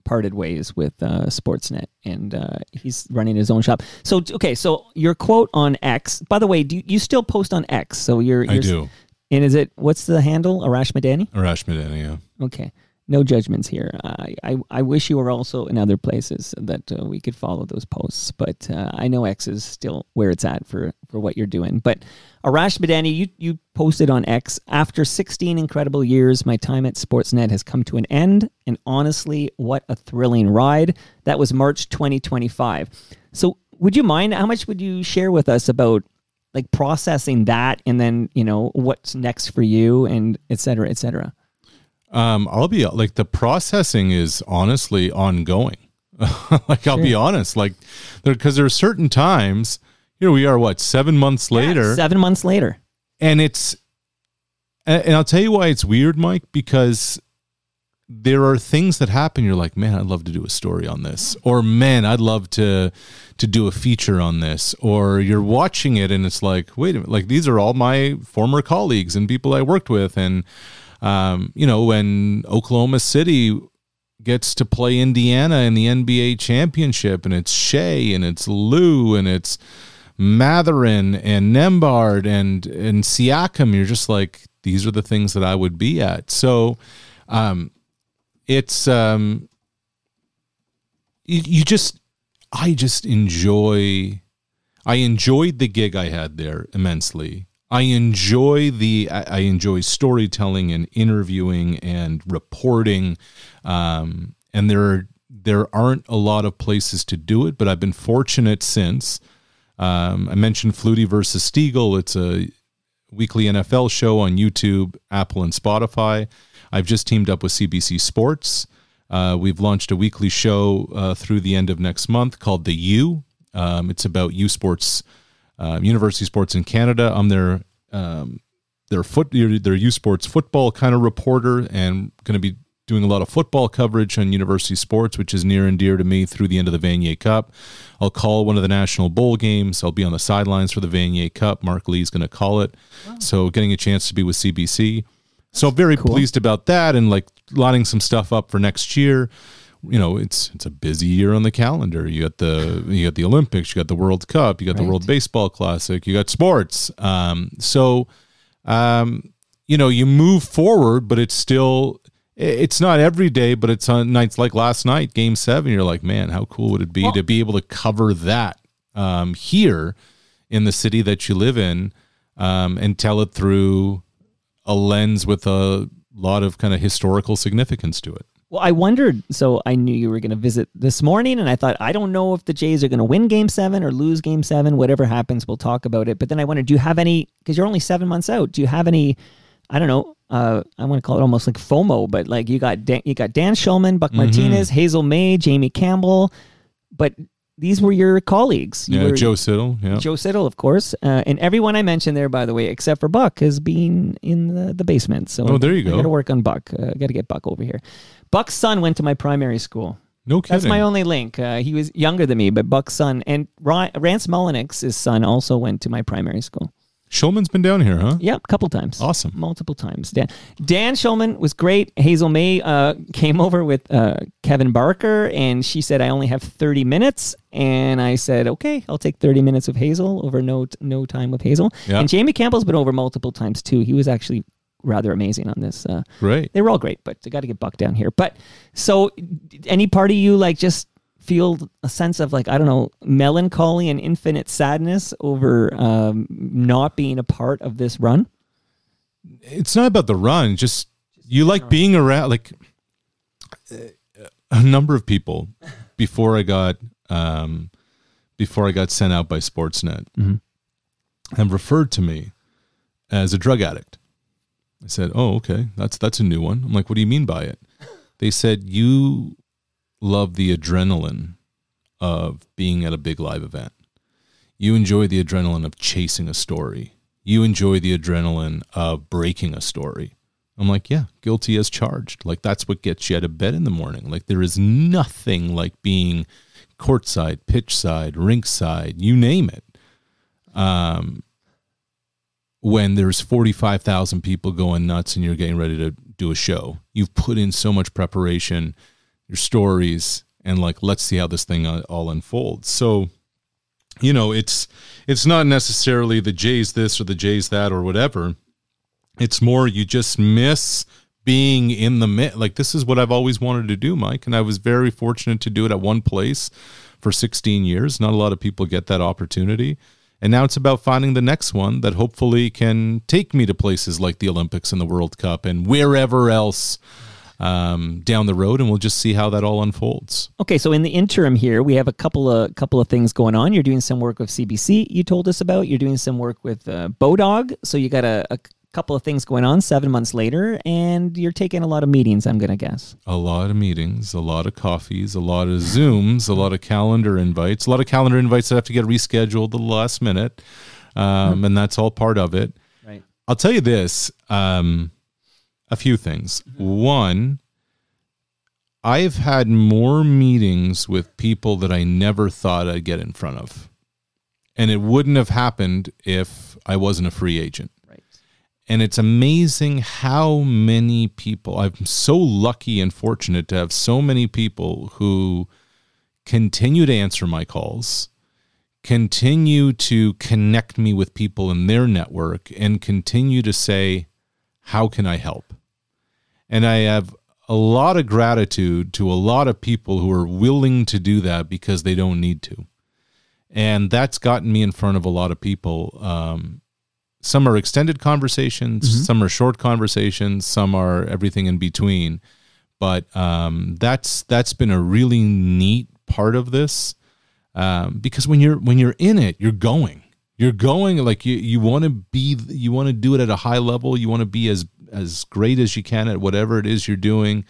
Speaker 2: parted ways with Sportsnet, and he's running his own shop. So, okay, so your quote on X, by the way, do you still post on X? So I do. And what's the handle? Arash Madani?
Speaker 3: Arash Madani, yeah.
Speaker 2: Okay. No judgments here. I wish you were also in other places that we could follow those posts, but I know X is still where it's at for what you're doing. But Arash Madani, you posted on X, "After 16 incredible years, my time at Sportsnet has come to an end, and honestly, what a thrilling ride." That was March 2025. So would you mind, how much would you share with us about like processing that, and then, what's next for you, and et cetera, et cetera?
Speaker 3: I'll be like, the processing is honestly ongoing. I'll be honest, because there are certain times, here we are, 7 months later?
Speaker 2: 7 months later.
Speaker 3: And I'll tell you why it's weird, Mike, because there are things that happen. You're like, man, I'd love to do a story on this, or man, I'd love to do a feature on this, or you're watching it and it's like, wait a minute, like these are all my former colleagues and people I worked with. And, when Oklahoma City gets to play Indiana in the NBA championship, and it's Shea and it's Lou and it's Matherin and Nembhard and Siakam, you're just like, these are the things that I would be at. So, it's I enjoyed the gig I had there immensely. I enjoy storytelling and interviewing and reporting, and there aren't a lot of places to do it, but I've been fortunate since. I mentioned Flutie versus Stiegel. It's weekly NFL show on YouTube, Apple, and Spotify. I've just teamed up with CBC Sports. We've launched a weekly show through the end of next month called The U. It's about U Sports, university sports in Canada. I'm their U Sports football kind of reporter, and going to be doing a lot of football coverage on university sports, which is near and dear to me through the end of the Vanier Cup. I'll call one of the National Bowl games. I'll be on the sidelines for the Vanier Cup. Mark Lee's going to call it. Wow. So getting a chance to be with CBC. So very pleased about that, and like lining some stuff up for next year. You know, it's a busy year on the calendar. You got the Olympics, you got the World Cup, you got the World Baseball Classic, you got sports. You know, you move forward, but it's not every day, but it's on nights like last night, Game 7. You're like, man, how cool would it be to be able to cover that here in the city that you live in, and tell it through a lens with a lot of kind of historical significance to it.
Speaker 2: Well, I wondered, so I knew you were going to visit this morning, and I thought, I don't know if the Jays are going to win Game 7 or lose Game 7. Whatever happens, we'll talk about it. But then I wondered, do you have any, because you're only 7 months out, do you have any, I don't know, I want to call it almost like FOMO, but like you got Dan Shulman, Buck Martinez, Hazel May, Jamie Campbell, but these were your colleagues.
Speaker 3: Joe Siddle. Yeah.
Speaker 2: Joe Siddle, of course. And everyone I mentioned there, by the way, except for Buck, has been in the basement. So
Speaker 3: there you go.
Speaker 2: I got to work on Buck. I got to get Buck over here. Buck's son went to my primary school.
Speaker 3: No kidding.
Speaker 2: That's my only link. He was younger than me, but Buck's son. And Rance Mullenix's son also went to my primary school.
Speaker 3: Shulman's been down here, huh?
Speaker 2: Yep, a couple times.
Speaker 3: Awesome.
Speaker 2: Multiple times. Dan Shulman was great. Hazel May came over with Kevin Barker, and she said, I only have 30 minutes. And I said, okay, I'll take 30 minutes of Hazel over no time with Hazel. Yep. And Jamie Campbell's been over multiple times, too. He was actually rather amazing on this.
Speaker 3: Great.
Speaker 2: They were all great, but I got to get Buck down here. But so any part of you like just feel a sense of like, I don't know, melancholy and infinite sadness over not being a part of this run?
Speaker 3: It's not about the run. Just you like being around, like a number of people before I got sent out by Sportsnet have referred to me as a drug addict. I said, oh, okay, that's a new one. I'm like, what do you mean by it? They said, you love the adrenaline of being at a big live event. You enjoy the adrenaline of chasing a story. You enjoy the adrenaline of breaking a story. I'm like, yeah, guilty as charged. Like, that's what gets you out of bed in the morning. Like, there is nothing like being courtside, pitch side, rink side, you name it. When there's 45,000 people going nuts and you're getting ready to do a show, you've put in so much preparation, your stories, and like, let's see how this thing all unfolds. So, you know, it's not necessarily the Jays this or the Jays that or whatever. It's more you just miss being in the mix. Like, this is what I've always wanted to do, Mike, and I was very fortunate to do it at one place for 16 years. Not a lot of people get that opportunity. And now it's about finding the next one that hopefully can take me to places like the Olympics and the World Cup and wherever else down the road, and we'll just see how that all unfolds. Okay, so in the interim here, we have a couple of things going on. You're doing some work with CBC, you told us about. You're doing some work with Bodog, so you got a couple of things going on 7 months later, and you're taking a lot of meetings, I'm going to guess. A lot of meetings, a lot of coffees, a lot of Zooms, a lot of calendar invites, that have to get rescheduled at the last minute, and that's all part of it. Right. I'll tell you this, a few things. One, I've had more meetings with people that I never thought I'd get in front of. And it wouldn't have happened if I wasn't a free agent. Right. And it's amazing how many people, I'm so lucky and fortunate to have so many people who continue to answer my calls, continue to connect me with people in their network, and continue to say, how can I help? And I have a lot of gratitude to a lot of people who are willing to do that because they don't need to. And that's gotten me in front of a lot of people. Some are extended conversations, some are short conversations, some are everything in between. But that's been a really neat part of this, because when you're in it, you're going. You're going like you want to do it at a high level. You want to be as great as you can at whatever it is you're doing.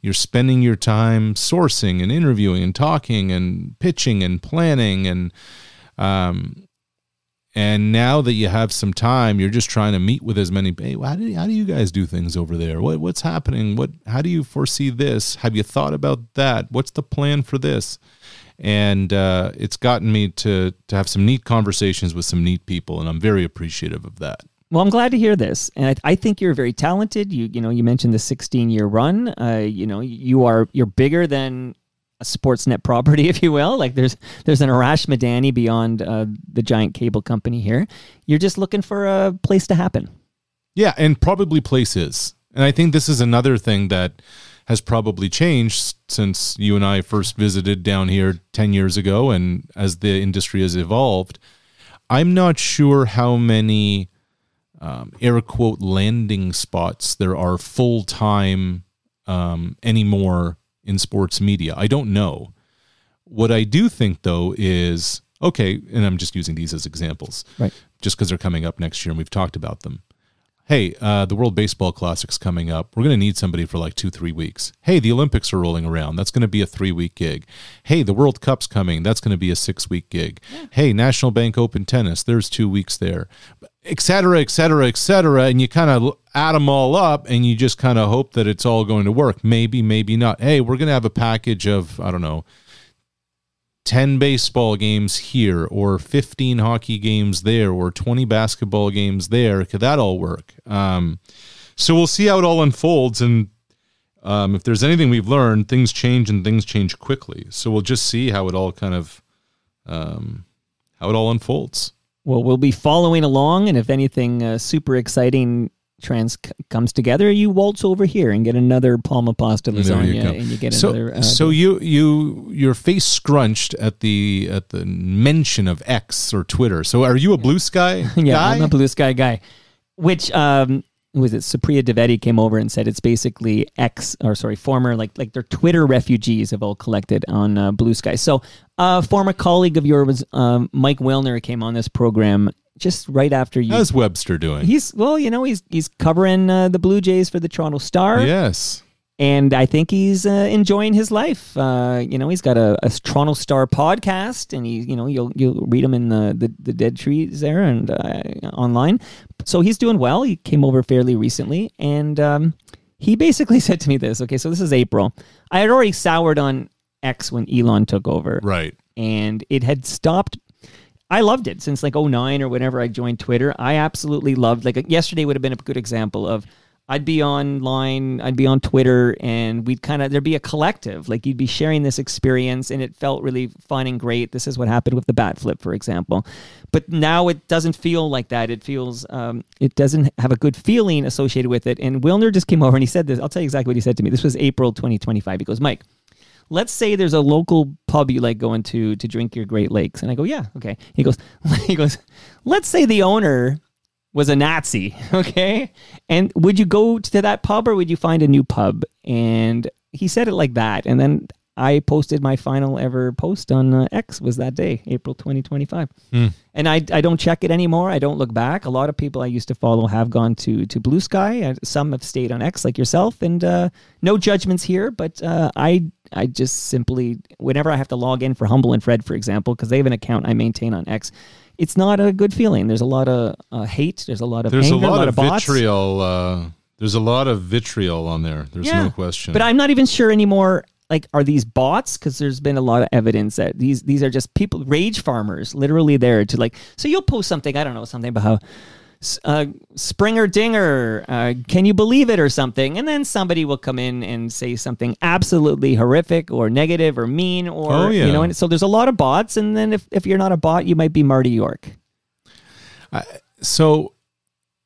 Speaker 3: You're spending your time sourcing and interviewing and talking and pitching and planning and now that you have some time, you're just trying to meet with as many. Hey, how do you guys do things over there? What's happening? How do you foresee this? Have you thought about that? What's the plan for this? And it's gotten me to have some neat conversations with some neat people, and I'm very appreciative of that.
Speaker 2: Well, I'm glad to hear this, and I think you're very talented. You mentioned the 16-year run. You're bigger than a Sportsnet property, if you will. Like there's an Arash Madani beyond the giant cable company here. You're just looking for a place to happen.
Speaker 3: Yeah, and probably places. And I think this is another thing that has probably changed since you and I first visited down here 10 years ago, and as the industry has evolved. I'm not sure how many air quote landing spots there are full-time anymore in sports media. I don't know. What I do think, though, is, okay, and I'm just using these as examples,
Speaker 2: right?
Speaker 3: Just because they're coming up next year and we've talked about them. Hey, the World Baseball Classic's coming up. We're going to need somebody for like 2-3 weeks. Hey, the Olympics are rolling around. That's going to be a 3-week gig. Hey, the World Cup's coming. That's going to be a 6-week gig. Yeah. Hey, National Bank Open Tennis. There's 2 weeks there, et cetera, et cetera, et cetera. And you kind of add them all up and you just kind of hope that it's all going to work. Maybe, maybe not. Hey, we're going to have a package of, I don't know, 10 baseball games here, or 15 hockey games there, or 20 basketball games there. Could that all work? So we'll see how it all unfolds. And if there's anything we've learned, things change and things change quickly. So we'll just see how it all kind of, how it all unfolds.
Speaker 2: Well, we'll be following along. And if anything super exciting comes together, you waltz over here and get another palma pasta lasagna, and you get another.
Speaker 3: So your face scrunched at the mention of X or Twitter. So are you a Blue Sky guy?
Speaker 2: Yeah, I'm a Blue Sky guy. Which who was it? Supriya Dwivedi came over and said it's basically former like their Twitter refugees have all collected on Blue Sky. So a former colleague of yours, Mike Wilner, came on this program just right after you.
Speaker 3: How's Webster doing?
Speaker 2: He's covering the Blue Jays for the Toronto Star.
Speaker 3: Yes.
Speaker 2: And I think he's enjoying his life. He's got a Toronto Star podcast, and you'll read him in the dead trees there and online. So he's doing well. He came over fairly recently, and he basically said to me this. Okay, so this is April. I had already soured on X when Elon took over,
Speaker 3: right? And
Speaker 2: it had stopped. I loved it since like 2009 or whenever I joined Twitter. I absolutely loved, like yesterday would have been a good example of, I'd be online, I'd be on Twitter, and there'd be a collective, like you'd be sharing this experience, and it felt really fun and great. This is what happened with the bat flip, for example. But now it doesn't feel like that. It feels, it doesn't have a good feeling associated with it. And Wilner just came over and he said this. I'll tell you exactly what he said to me. This was April 2025. He goes, Mike, let's say there's a local pub you like going to drink your Great Lakes. And I go, yeah, okay. He goes, let's say the owner was a Nazi, okay? And would you go to that pub or would you find a new pub? And he said it like that. And then I posted my final ever post on X was that day, April 2025. And I don't check it anymore. I don't look back. A lot of people I used to follow have gone to Blue Sky. Some have stayed on X like yourself. And no judgments here, but I just simply, whenever I have to log in for Humble and Fred, for example, because they have an account I maintain on X, it's not a good feeling. There's a lot of hate. There's a lot of anger, a lot of bots.
Speaker 3: Vitriol. There's a lot of vitriol on there. There's no question.
Speaker 2: But I'm not even sure anymore. Like, are these bots? Because there's been a lot of evidence that these are just people, rage farmers, literally there to like. So you'll post something, I don't know, something about how Springer Dinger, can you believe it or something? And then somebody will come in and say something absolutely horrific or negative or mean or, and so there's a lot of bots. And then if you're not a bot, you might be Marty York.
Speaker 3: So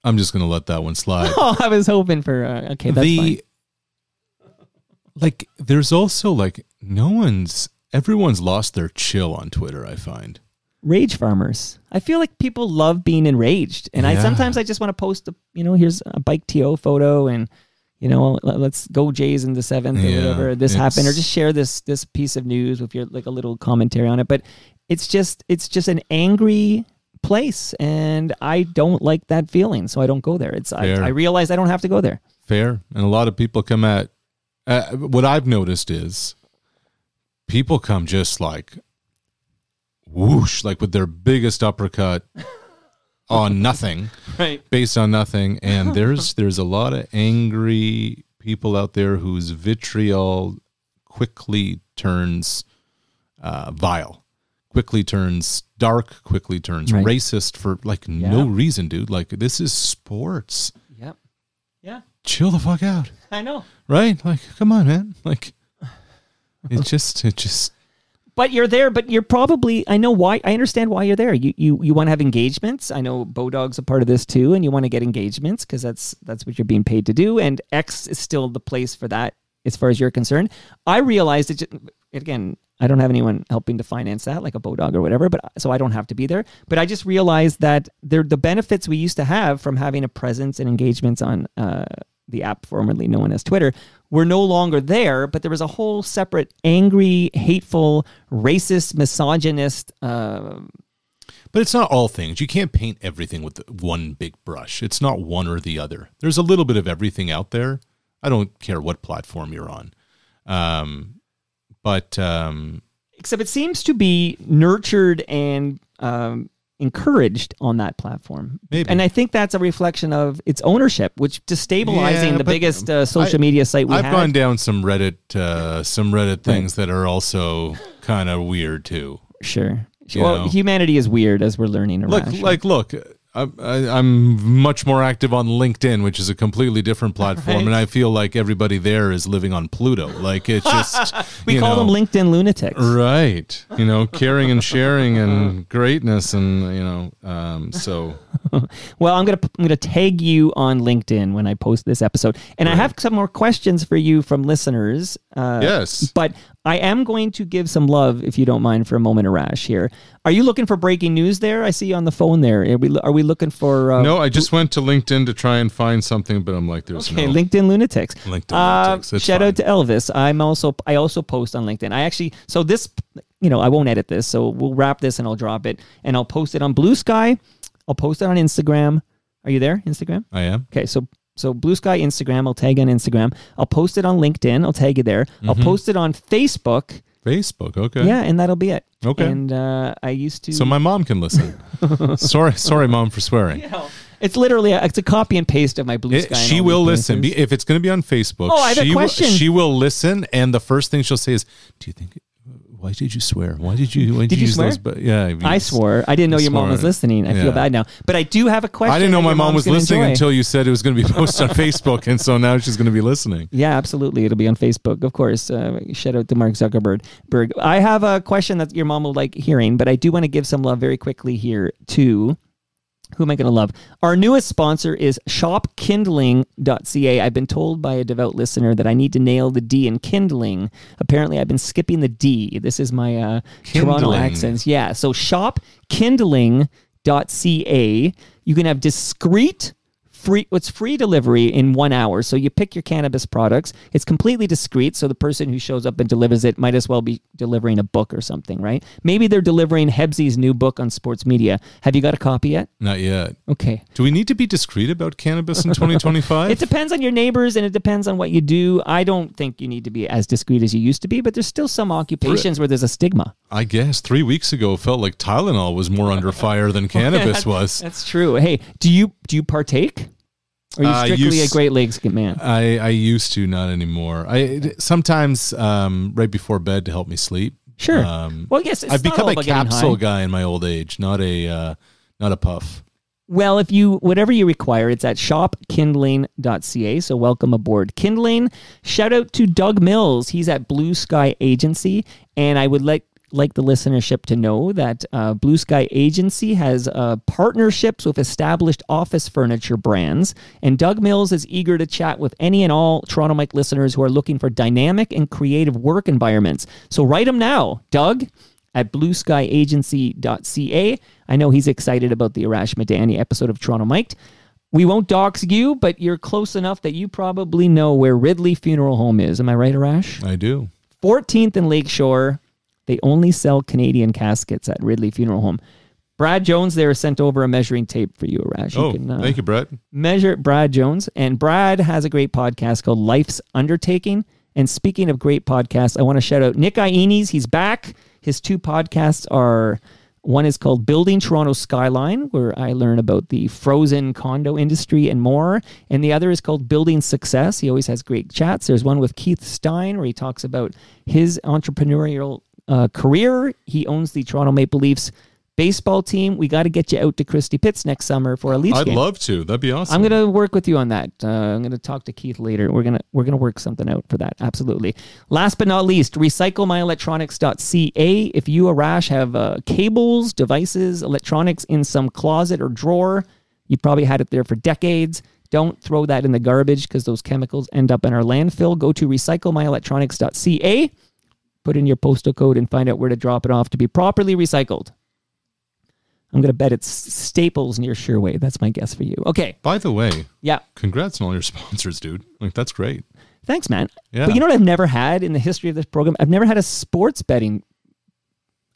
Speaker 3: I'm just going to let that one slide.
Speaker 2: Oh, I was hoping for, okay, that's fine.
Speaker 3: Like, there's also like everyone's lost their chill on Twitter, I find.
Speaker 2: Rage farmers. I feel like people love being enraged. And sometimes I just want to post, here's a bike TO photo and, let's go Jays in the 7th or whatever. This happened, or just share this piece of news with your, like a little commentary on it. But it's just an angry place, and I don't like that feeling, so I don't go there. I realize I don't have to go there.
Speaker 3: Fair. And a lot of people come at, what I've noticed is people come just like whoosh, like with their biggest uppercut on nothing,
Speaker 2: right?
Speaker 3: Based on nothing. And there's a lot of angry people out there whose vitriol quickly turns vile, quickly turns dark, quickly turns racist for like no reason, dude. Like, this is sports.
Speaker 2: Yep. Yeah.
Speaker 3: Chill the fuck out.
Speaker 2: I know.
Speaker 3: Right? Like, come on, man. Like, it just.
Speaker 2: But you're there, but you're probably, I know why, I understand why you're there. You want to have engagements. I know Bodog's a part of this too, and you want to get engagements because that's what you're being paid to do. And X is still the place for that as far as you're concerned. I realized it, again, I don't have anyone helping to finance that, like a Bodog or whatever, but so I don't have to be there. But I just realized that the benefits we used to have from having a presence and engagements on the app formerly known as Twitter were no longer there, but there was a whole separate angry, hateful, racist, misogynist...
Speaker 3: But it's not all things. You can't paint everything with one big brush. It's not one or the other. There's a little bit of everything out there. I don't care what platform you're on.
Speaker 2: Except it seems to be nurtured and encouraged on that platform.
Speaker 3: Maybe.
Speaker 2: And I think that's a reflection of its ownership, which destabilizing the biggest social media site we have.
Speaker 3: I've gone down some Reddit things that are also kind of weird too.
Speaker 2: Sure. Well, humanity is weird, as we're learning.
Speaker 3: Look, I'm much more active on LinkedIn, which is a completely different platform, and I feel like everybody there is living on Pluto. Like, it's just
Speaker 2: we call them LinkedIn lunatics,
Speaker 3: right? Caring and sharing and greatness, and so.
Speaker 2: Well, I'm gonna tag you on LinkedIn when I post this episode, and I have some more questions for you from listeners.
Speaker 3: Yes,
Speaker 2: but I am going to give some love, if you don't mind, for a moment, Arash. Here, are you looking for breaking news? There, I see you on the phone. There, are we looking for?
Speaker 3: No, I just went to LinkedIn to try and find something, but I'm like, there's no
Speaker 2: LinkedIn lunatics.
Speaker 3: LinkedIn
Speaker 2: shout out to Elvis. I also post on LinkedIn. I won't edit this, so we'll wrap this and I'll drop it and I'll post it on Blue Sky. I'll post it on Instagram. Are you there? Instagram?
Speaker 3: I am.
Speaker 2: Okay, so Blue Sky, Instagram. I'll tag on Instagram. I'll post it on LinkedIn. I'll tag you there. Mm-hmm. I'll post it on Facebook.
Speaker 3: Facebook, okay.
Speaker 2: Yeah, and that'll be it.
Speaker 3: Okay.
Speaker 2: And I used to...
Speaker 3: So my mom can listen. Sorry, Mom, for swearing.
Speaker 2: It's literally it's a copy and paste of my Blue Sky.
Speaker 3: She will listen. If it's going to be on Facebook,
Speaker 2: I have a question.
Speaker 3: She will listen, and the first thing she'll say is, do you think... Why did you swear? Why did you use
Speaker 2: swear?
Speaker 3: those? Yeah,
Speaker 2: I swore. I didn't know your mom was listening. I feel bad now. But I do have a question.
Speaker 3: I didn't know my mom was listening until you said it was going to be posted on Facebook, and so now she's going to be listening.
Speaker 2: Yeah, absolutely. It'll be on Facebook, of course. Shout out to Mark Zuckerberg. I have a question that your mom will like hearing, but I do want to give some love very quickly here to... Who am I going to love? Our newest sponsor is shopkindling.ca. I've been told by a devout listener that I need to nail the D in kindling. Apparently, I've been skipping the D. This is my Toronto accents. Yeah, so shopkindling.ca. You can have discreet free delivery in 1 hour. So you pick your cannabis products. It's completely discreet. So the person who shows up and delivers it might as well be delivering a book or something, right? Maybe they're delivering Hebsy's new book on sports media. Have you got a copy yet?
Speaker 3: Not yet.
Speaker 2: Okay.
Speaker 3: Do we need to be discreet about cannabis in 2025?
Speaker 2: It depends on your neighbors and it depends on what you do. I don't think you need to be as discreet as you used to be, but there's still some occupations where there's a stigma.
Speaker 3: I guess 3 weeks ago, it felt like Tylenol was more under fire than cannabis was.
Speaker 2: That's true. Hey, do you partake? Or are you strictly a Great Lakes man?
Speaker 3: I used to, not anymore. I sometimes right before bed to help me sleep.
Speaker 2: Sure. Well, yes,
Speaker 3: I've become a capsule guy in my old age, not a puff.
Speaker 2: Well, whatever you require, it's at shopkindling.ca. So welcome aboard, Kindling. Shout out to Doug Mills. He's at Blue Sky Agency, and I would like the listenership to know that Blue Sky Agency has partnerships with established office furniture brands, and Doug Mills is eager to chat with any and all Toronto Mike listeners who are looking for dynamic and creative work environments. So write him now, Doug, at blueskyagency.ca. I know he's excited about the Arash Madani episode of Toronto Mike. We won't dox you, but you're close enough that you probably know where Ridley Funeral Home is. Am I right, Arash?
Speaker 3: I do.
Speaker 2: 14th and Lakeshore. They only sell Canadian caskets at Ridley Funeral Home. Brad Jones there sent over a measuring tape for you, Arash.
Speaker 3: Thank you, Brad.
Speaker 2: Measure Brad Jones. And Brad has a great podcast called Life's Undertaking. And speaking of great podcasts, I want to shout out Nick Iones. He's back. His 2 podcasts are, one is called Building Toronto Skyline, where I learn about the frozen condo industry and more. And the other is called Building Success. He always has great chats. There's one with Keith Stein, where he talks about his entrepreneurial career. He owns the Toronto Maple Leafs baseball team. We got to get you out to Christie Pitts next summer for a Leafs game.
Speaker 3: I'd love to. That'd be awesome.
Speaker 2: I'm going to work with you on that. I'm going to talk to Keith later. We're going to work something out for that. Absolutely. Last but not least, recyclemyelectronics.ca. If you, Arash, have cables, devices, electronics in some closet or drawer, you probably had it there for decades. Don't throw that in the garbage because those chemicals end up in our landfill. Go to recyclemyelectronics.ca. Put in your postal code and find out where to drop it off to be properly recycled. I'm going to bet it's Staples near Sherway. That's my guess for you. Okay.
Speaker 3: By the way,
Speaker 2: yeah,
Speaker 3: congrats on all your sponsors, dude. Like, that's great.
Speaker 2: Thanks, man.
Speaker 3: Yeah.
Speaker 2: But you know what I've never had in the history of this program? I've never had a sports betting.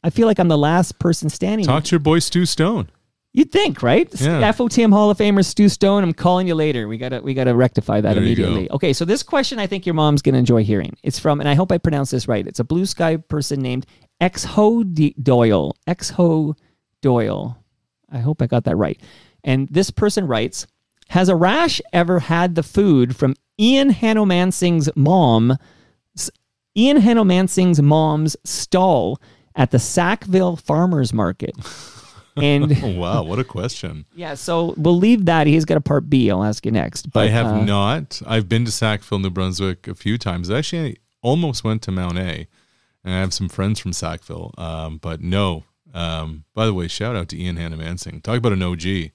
Speaker 2: I feel like I'm the last person standing.
Speaker 3: Talk to your boy Stu Stone.
Speaker 2: You'd think, right?
Speaker 3: Yeah.
Speaker 2: FOTM Hall of Famer Stu Stone. I'm calling you later. We gotta rectify that immediately. Okay, so this question I think your mom's gonna enjoy hearing. It's from, and I hope I pronounce this right. It's a Blue Sky person named Exho Doyle. Exho Doyle. I hope I got that right. And this person writes, has Arash ever had the food from Ian Hanomansing's mom's stall at the Sackville Farmers Market? And
Speaker 3: oh, wow, what a question.
Speaker 2: Yeah, so we'll leave that. He's got a part B. I'll ask you next. But,
Speaker 3: I have not. I've been to Sackville, New Brunswick a few times. Actually, I almost went to Mount A, and I have some friends from Sackville, but no. By the way, shout out to Ian Hanomansing. Talk about an OG.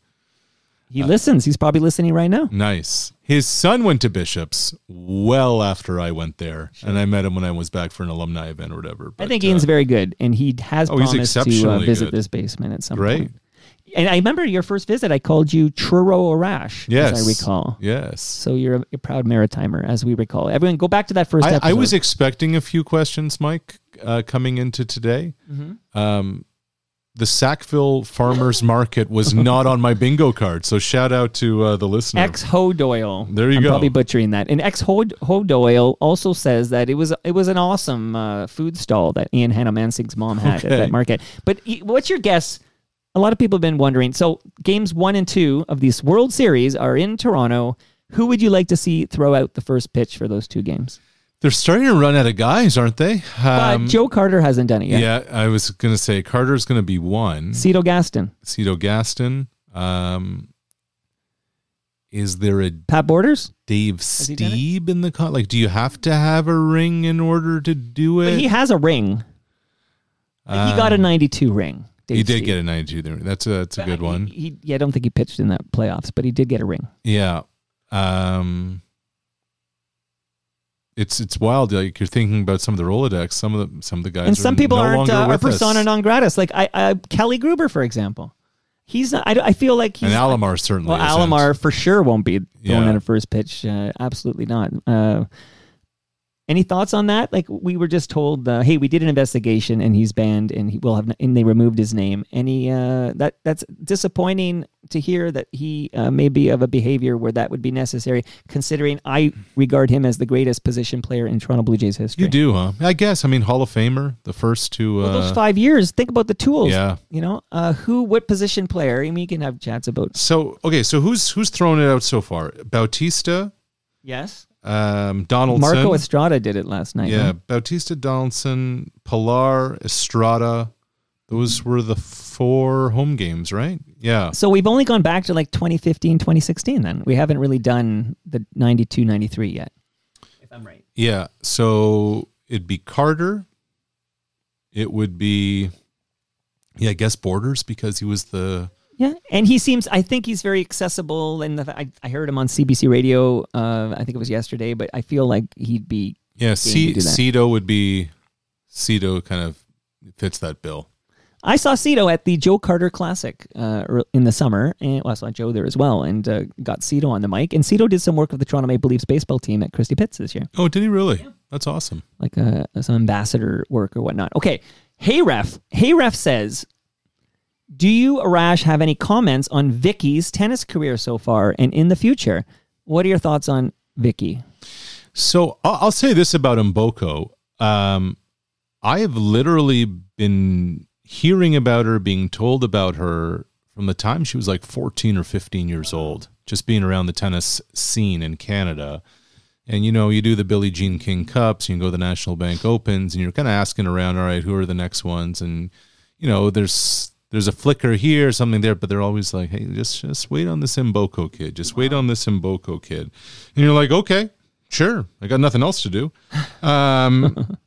Speaker 2: He listens. He's probably listening right now.
Speaker 3: Nice. His son went to Bishop's well after I went there, and I met him when I was back for an alumni event or whatever. But,
Speaker 2: I think Ian's very good, and he has promised to visit this basement at some point. And I remember your first visit, I called you Truro Arash, as I recall.
Speaker 3: Yes.
Speaker 2: So you're a proud Maritimer, as we recall. Everyone, go back to that first episode.
Speaker 3: I was expecting a few questions, Mike, coming into today. Mm-hmm. The Sackville Farmers Market was not on my bingo card, so shout out to the listener.
Speaker 2: Ex-Ho Doyle.
Speaker 3: There you go.
Speaker 2: I'm probably butchering that. And Ex-Ho Doyle also says that it was an awesome food stall that Ian Hanomansing's mom had at that market. But what's your guess? A lot of people have been wondering. So games 1 and 2 of this World Series are in Toronto. Who would you like to see throw out the first pitch for those 2 games?
Speaker 3: They're starting to run out of guys, aren't they?
Speaker 2: But Joe Carter hasn't done it yet.
Speaker 3: Yeah, I was going to say Carter's going to be one.
Speaker 2: Cito Gaston.
Speaker 3: Is there a
Speaker 2: Pat Borders?
Speaker 3: Dave Steeb in the like? Do you have to have a ring in order to do it?
Speaker 2: But he has a ring. He got a 92 ring.
Speaker 3: He did get a 92 ring. That's a good one.
Speaker 2: I don't think he pitched in that playoffs, but he did get a ring.
Speaker 3: Yeah. It's wild. Like, you're thinking about some of the Rolodex. Some of the guys,
Speaker 2: and some people
Speaker 3: aren't
Speaker 2: are persona non gratis. Like Kelly Gruber, for example. He's not. I feel like he's.
Speaker 3: And Alomar certainly.
Speaker 2: Well, Alomar for sure won't be going at a first pitch. Absolutely not. Any thoughts on that? Like, we were just told, hey, we did an investigation and he's banned, and and they removed his name. Any that's disappointing to hear that he may be of a behavior where that would be necessary, considering I regard him as the greatest position player in Toronto Blue Jays history.
Speaker 3: You do, huh? I guess. I mean, Hall of Famer, the first two.
Speaker 2: Those 5 years. Think about the tools.
Speaker 3: Yeah.
Speaker 2: You know, what position player? I mean, you can have chats about.
Speaker 3: So who's thrown it out so far? Bautista.
Speaker 2: Yes.
Speaker 3: Donaldson.
Speaker 2: Marco Estrada did it last night.
Speaker 3: Yeah,
Speaker 2: huh?
Speaker 3: Bautista, Donaldson, Pilar, Estrada. Those were the 4 home games, right? Yeah.
Speaker 2: So we've only gone back to like 2015, 2016 then. We haven't really done the 92, 93 yet, if I'm right.
Speaker 3: Yeah, so it'd be Carter. It would be, I guess Borders, because he was the...
Speaker 2: Yeah, and I think he's very accessible, and I heard him on CBC Radio, I think it was yesterday, but I feel like he'd be...
Speaker 3: Yeah, Cito would be... Cito kind of fits that bill.
Speaker 2: I saw Cito at the Joe Carter Classic in the summer, and I saw Joe there as well, and got Cito on the mic, and Cito did some work with the Toronto Maple Leafs baseball team at Christie Pitts this year.
Speaker 3: Oh, did he really? Yeah. That's awesome.
Speaker 2: Like some ambassador work or whatnot. Okay, Hey Ref says... Do you, Arash, have any comments on Vicky's tennis career so far and in the future? What are your thoughts on Vicky?
Speaker 3: So I'll say this about Mboko. I have literally been hearing about her, being told about her from the time she was like 14 or 15 years old, just being around the tennis scene in Canada. And, you do the Billie Jean King Cups, you can go to the National Bank Opens, and you're kind of asking around, all right, who are the next ones? And, there's a flicker here, something there, but they're always like, hey, just wait on this Mboko kid. Just wait on this Mboko kid. And you're like, okay, sure. I got nothing else to do.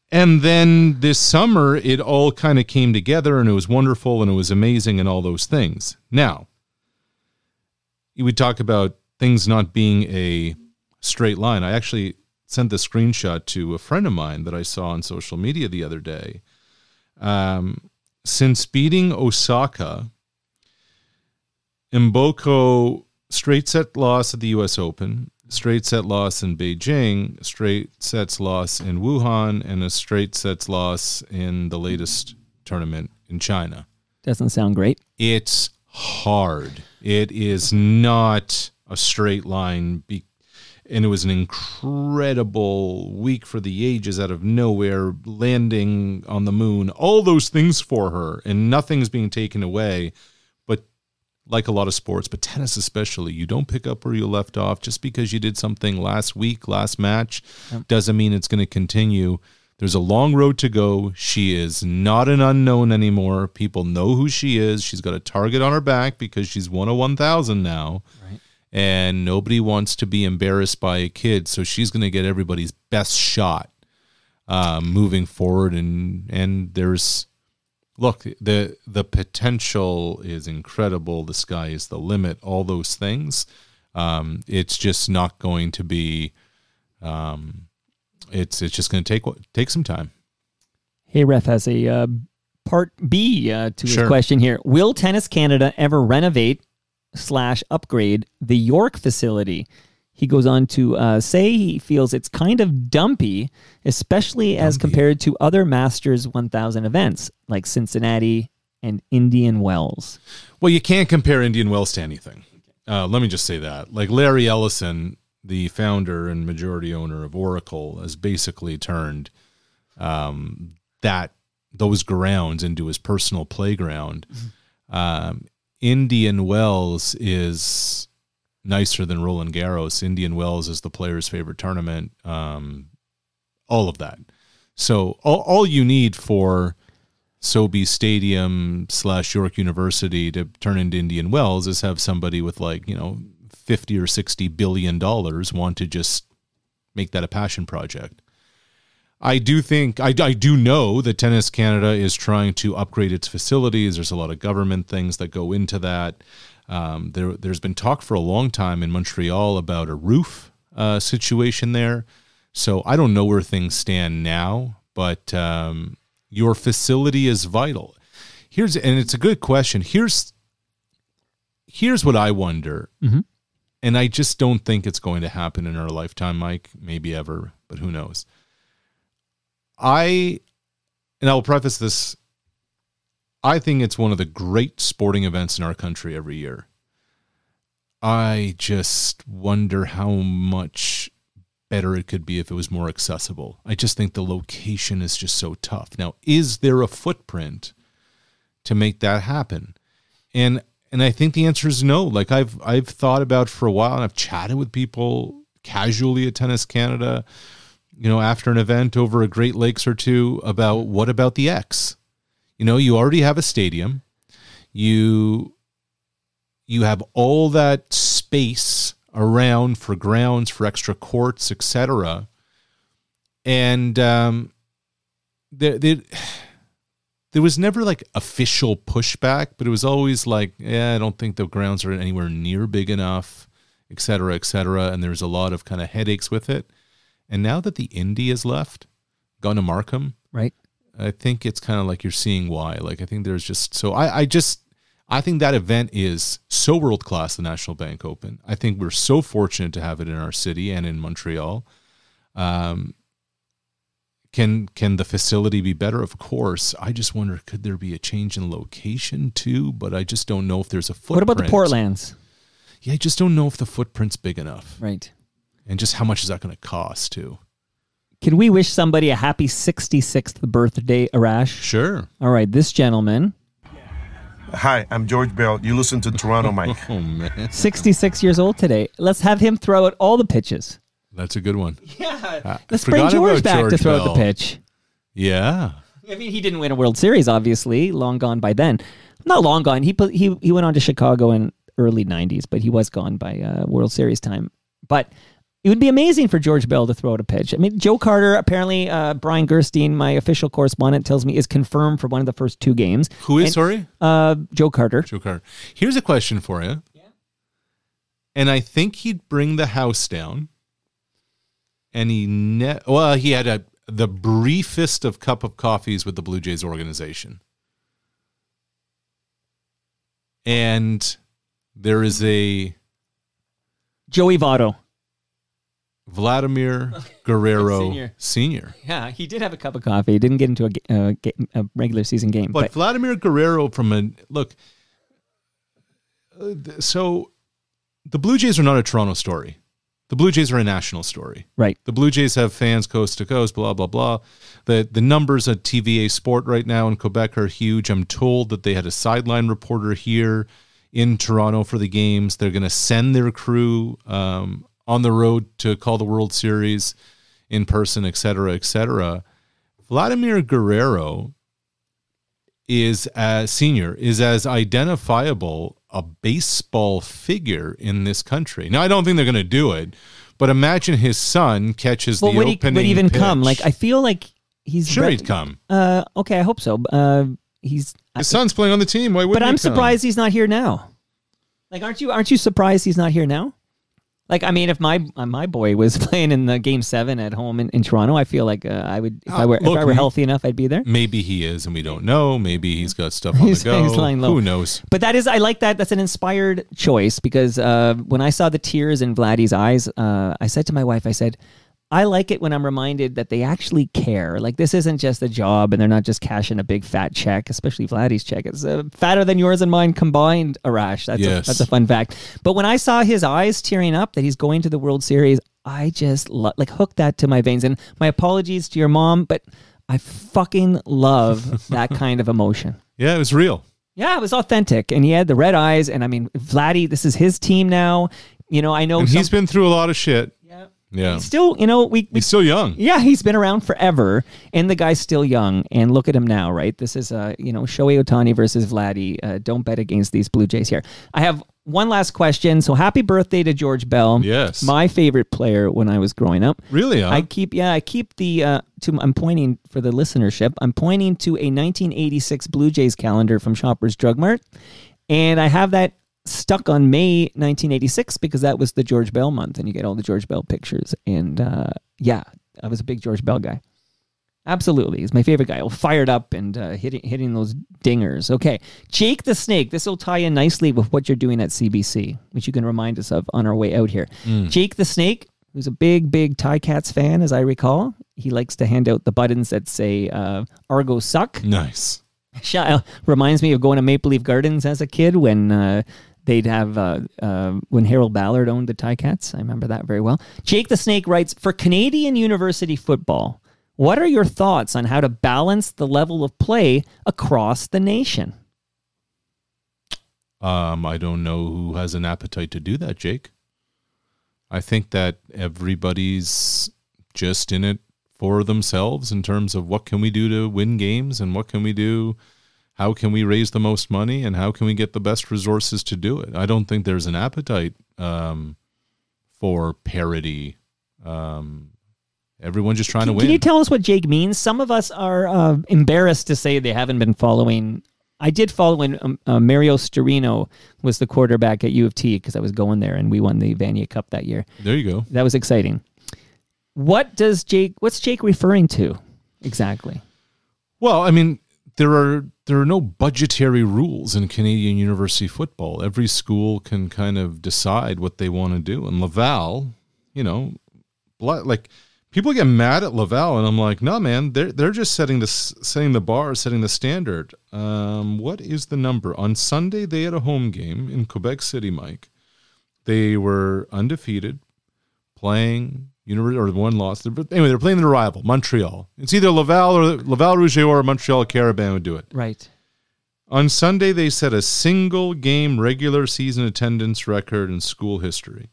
Speaker 3: And then this summer, it all kind of came together, and it was wonderful, and it was amazing, and all those things. Now, we talk about things not being a straight line. I actually sent the screenshot to a friend of mine that I saw on social media the other day. Since beating Osaka, Mboko straight set loss at the U.S. Open, straight set loss in Beijing, straight sets loss in Wuhan, and a straight sets loss in the latest tournament in China.
Speaker 2: Doesn't sound great.
Speaker 3: It's hard. It is not a straight line, and it was an incredible week for the ages out of nowhere, landing on the moon, all those things for her, and nothing's being taken away. But like a lot of sports, but tennis especially, you don't pick up where you left off. Just because you did something last week, last match, doesn't mean it's going to continue. There's a long road to go. She is not an unknown anymore. People know who she is. She's got a target on her back because she's one of 1,000 now.
Speaker 2: Right.
Speaker 3: And nobody wants to be embarrassed by a kid, so she's going to get everybody's best shot moving forward. And there's, look, the potential is incredible. The sky is the limit. All those things. It's just not going to be. It's just going to take some time.
Speaker 2: Hey, Ref has a part B to his
Speaker 3: Sure.
Speaker 2: question here. Will Tennis Canada ever renovate / upgrade the York facility? He goes on to say he feels it's kind of dumpy, especially as compared to other Masters 1000 events like Cincinnati and Indian Wells.
Speaker 3: Well, you can't compare Indian Wells to anything. Let me just say that. Like Larry Ellison, the founder and majority owner of Oracle, has basically turned those grounds into his personal playground. Indian Wells is nicer than Roland Garros. Indian Wells is the player's favorite tournament. All of that. So all you need for Sobe Stadium / York University to turn into Indian Wells is have somebody with $50 or $60 billion want to just make that a passion project. I do know that Tennis Canada is trying to upgrade its facilities. There's a lot of government things that go into that. There's been talk for a long time in Montreal about a roof situation there. So I don't know where things stand now, but your facility is vital. And it's a good question. Here's what I wonder. Mm-hmm. And I just don't think it's going to happen in our lifetime, Mike. Maybe ever, but who knows? I will preface this. I think it's one of the great sporting events in our country every year. I just wonder how much better it could be if it was more accessible. I just think the location is just so tough. Now, is there a footprint to make that happen? And I think the answer is no. Like I've thought about for a while, and I've chatted with people casually at Tennis Canada, after an event over a Great Lakes or two, about what about the X? You already have a stadium. You have all that space around for grounds, for extra courts, etc. And there was never like official pushback, but it was always like, I don't think the grounds are anywhere near big enough, etc., etc. And there's a lot of kind of headaches with it. And now that the Indy has left, gone to Markham,
Speaker 2: right?
Speaker 3: I think it's kind of like you're seeing why. Like I think there's just so I think that event is so world class, the National Bank Open. I think we're so fortunate to have it in our city and in Montreal. Can Can the facility be better? Of course. I just wonder, could there be a change in location too? But I just don't know if there's a footprint.
Speaker 2: What about the Portlands?
Speaker 3: Yeah, I just don't know if the footprint's big enough.
Speaker 2: Right.
Speaker 3: And just how much is that going to cost too?
Speaker 2: Can we wish somebody a happy 66th birthday, Arash?
Speaker 3: Sure.
Speaker 2: All right, this gentleman.
Speaker 4: Hi, I'm George Bell. You listen to Toronto Mike.
Speaker 3: Oh, man.
Speaker 2: 66 years old today. Let's have him throw out all the pitches.
Speaker 3: That's a good one.
Speaker 2: Yeah. Let's bring George back to throw out the pitch.
Speaker 3: Yeah.
Speaker 2: I mean, he didn't win a World Series, obviously. Long gone by then. Not long gone. He went on to Chicago in early 90s, but he was gone by World Series time. But it would be amazing for George Bell to throw out a pitch. I mean, Joe Carter, apparently Brian Gerstein, my official correspondent, tells me is confirmed for one of the first 2 games.
Speaker 3: Who is, sorry?
Speaker 2: Joe Carter.
Speaker 3: Joe Carter. Here's a question for you. Yeah. And I think he'd bring the house down. And he had the briefest of cup of coffees with the Blue Jays organization. And there is a
Speaker 2: Joey Votto.
Speaker 3: Vladimir Guerrero Sr.
Speaker 2: Yeah, he did have a cup of coffee. He didn't get into a regular season game.
Speaker 3: But Vladimir Guerrero so the Blue Jays are not a Toronto story. The Blue Jays are a national story.
Speaker 2: Right.
Speaker 3: The Blue Jays have fans coast to coast, blah, blah, blah. The numbers at TVA Sport right now in Quebec are huge. I'm told that they had a sideline reporter here in Toronto for the games. They're going to send their crew on the road to call the World Series in person, et cetera, et cetera. Vladimir Guerrero is as identifiable a baseball figure in this country. Now, I don't think they're going to do it, but imagine his son catches the opening
Speaker 2: would he even
Speaker 3: pitch.
Speaker 2: come? Like, I feel like he's
Speaker 3: sure he'd come.
Speaker 2: Okay, I hope so. His
Speaker 3: son's playing on the team. Why wouldn't he come?
Speaker 2: But I'm surprised he's not here now. Like, aren't you surprised he's not here now? Like, I mean, if my boy was playing in the Game 7 at home in Toronto, I feel like I would, if I were healthy enough, I'd be there.
Speaker 3: Maybe he is, and we don't know. Maybe he's got stuff on the go.
Speaker 2: He's lying low.
Speaker 3: Who knows?
Speaker 2: But I like that. That's an inspired choice because when I saw the tears in Vladdy's eyes, I said to my wife, I said, I like it when I'm reminded that they actually care. Like, this isn't just a job and they're not just cashing a big fat check, especially Vladdy's check. It's fatter than yours and mine combined, Arash. That's a fun fact. But when I saw his eyes tearing up that he's going to the World Series, I just hooked that to my veins. And my apologies to your mom, but I fucking love that kind of emotion.
Speaker 3: Yeah, it was real.
Speaker 2: Yeah, it was authentic. And he had the red eyes. And I mean, Vladdy, this is his team now. You know, I know.
Speaker 3: And he's been through a lot of shit. Yeah.
Speaker 2: He's still, he's
Speaker 3: still young.
Speaker 2: Yeah, he's been around forever, and the guy's still young. And look at him now, right? This is, Shohei Ohtani versus Vladdy. Don't bet against these Blue Jays here. I have one last question. So happy birthday to George Bell.
Speaker 3: Yes.
Speaker 2: My favorite player when I was growing up.
Speaker 3: Really? Huh?
Speaker 2: I keep the, I'm pointing for the listenership. I'm pointing to a 1986 Blue Jays calendar from Shoppers Drug Mart. And I have that stuck on May 1986 because that was the George Bell month and you get all the George Bell pictures. And I was a big George Bell guy. Absolutely. He's my favorite guy. All fired up and hitting those dingers. Okay. Jake the Snake. This will tie in nicely with what you're doing at CBC, which you can remind us of on our way out here. Jake the Snake, who's a big Ticats fan, as I recall. He likes to hand out the buttons that say Argo suck.
Speaker 3: Nice.
Speaker 2: Reminds me of going to Maple Leaf Gardens as a kid when they'd have when Harold Ballard owned the Ticats. I remember that very well. Jake the Snake writes, for Canadian university football, what are your thoughts on how to balance the level of play across the nation?
Speaker 3: I don't know who has an appetite to do that, Jake. I think that everybody's just in it for themselves in terms of what can we do to win games and what can we do, how can we raise the most money and how can we get the best resources to do it. I don't think there's an appetite for parity. Everyone's just trying to win.
Speaker 2: Can you tell us what Jake means? Some of us are embarrassed to say they haven't been following. I did follow when Mario Storino was the quarterback at U of T because I was going there and we won the Vanier Cup that year.
Speaker 3: There you go.
Speaker 2: That was exciting. What's Jake referring to exactly?
Speaker 3: Well, I mean, there are no budgetary rules in Canadian university football. Every school can kind of decide what they want to do. And Laval, people get mad at Laval, and I'm like, no, man, they're just setting the bar, setting the standard. What is the number? On Sunday, they had a home game in Quebec City, Mike. They were undefeated, playing or one loss. Anyway, they're playing their rival, Montreal. It's either Laval Rouge or Montreal Carabin would do it.
Speaker 2: Right.
Speaker 3: On Sunday, they set a single game regular season attendance record in school history.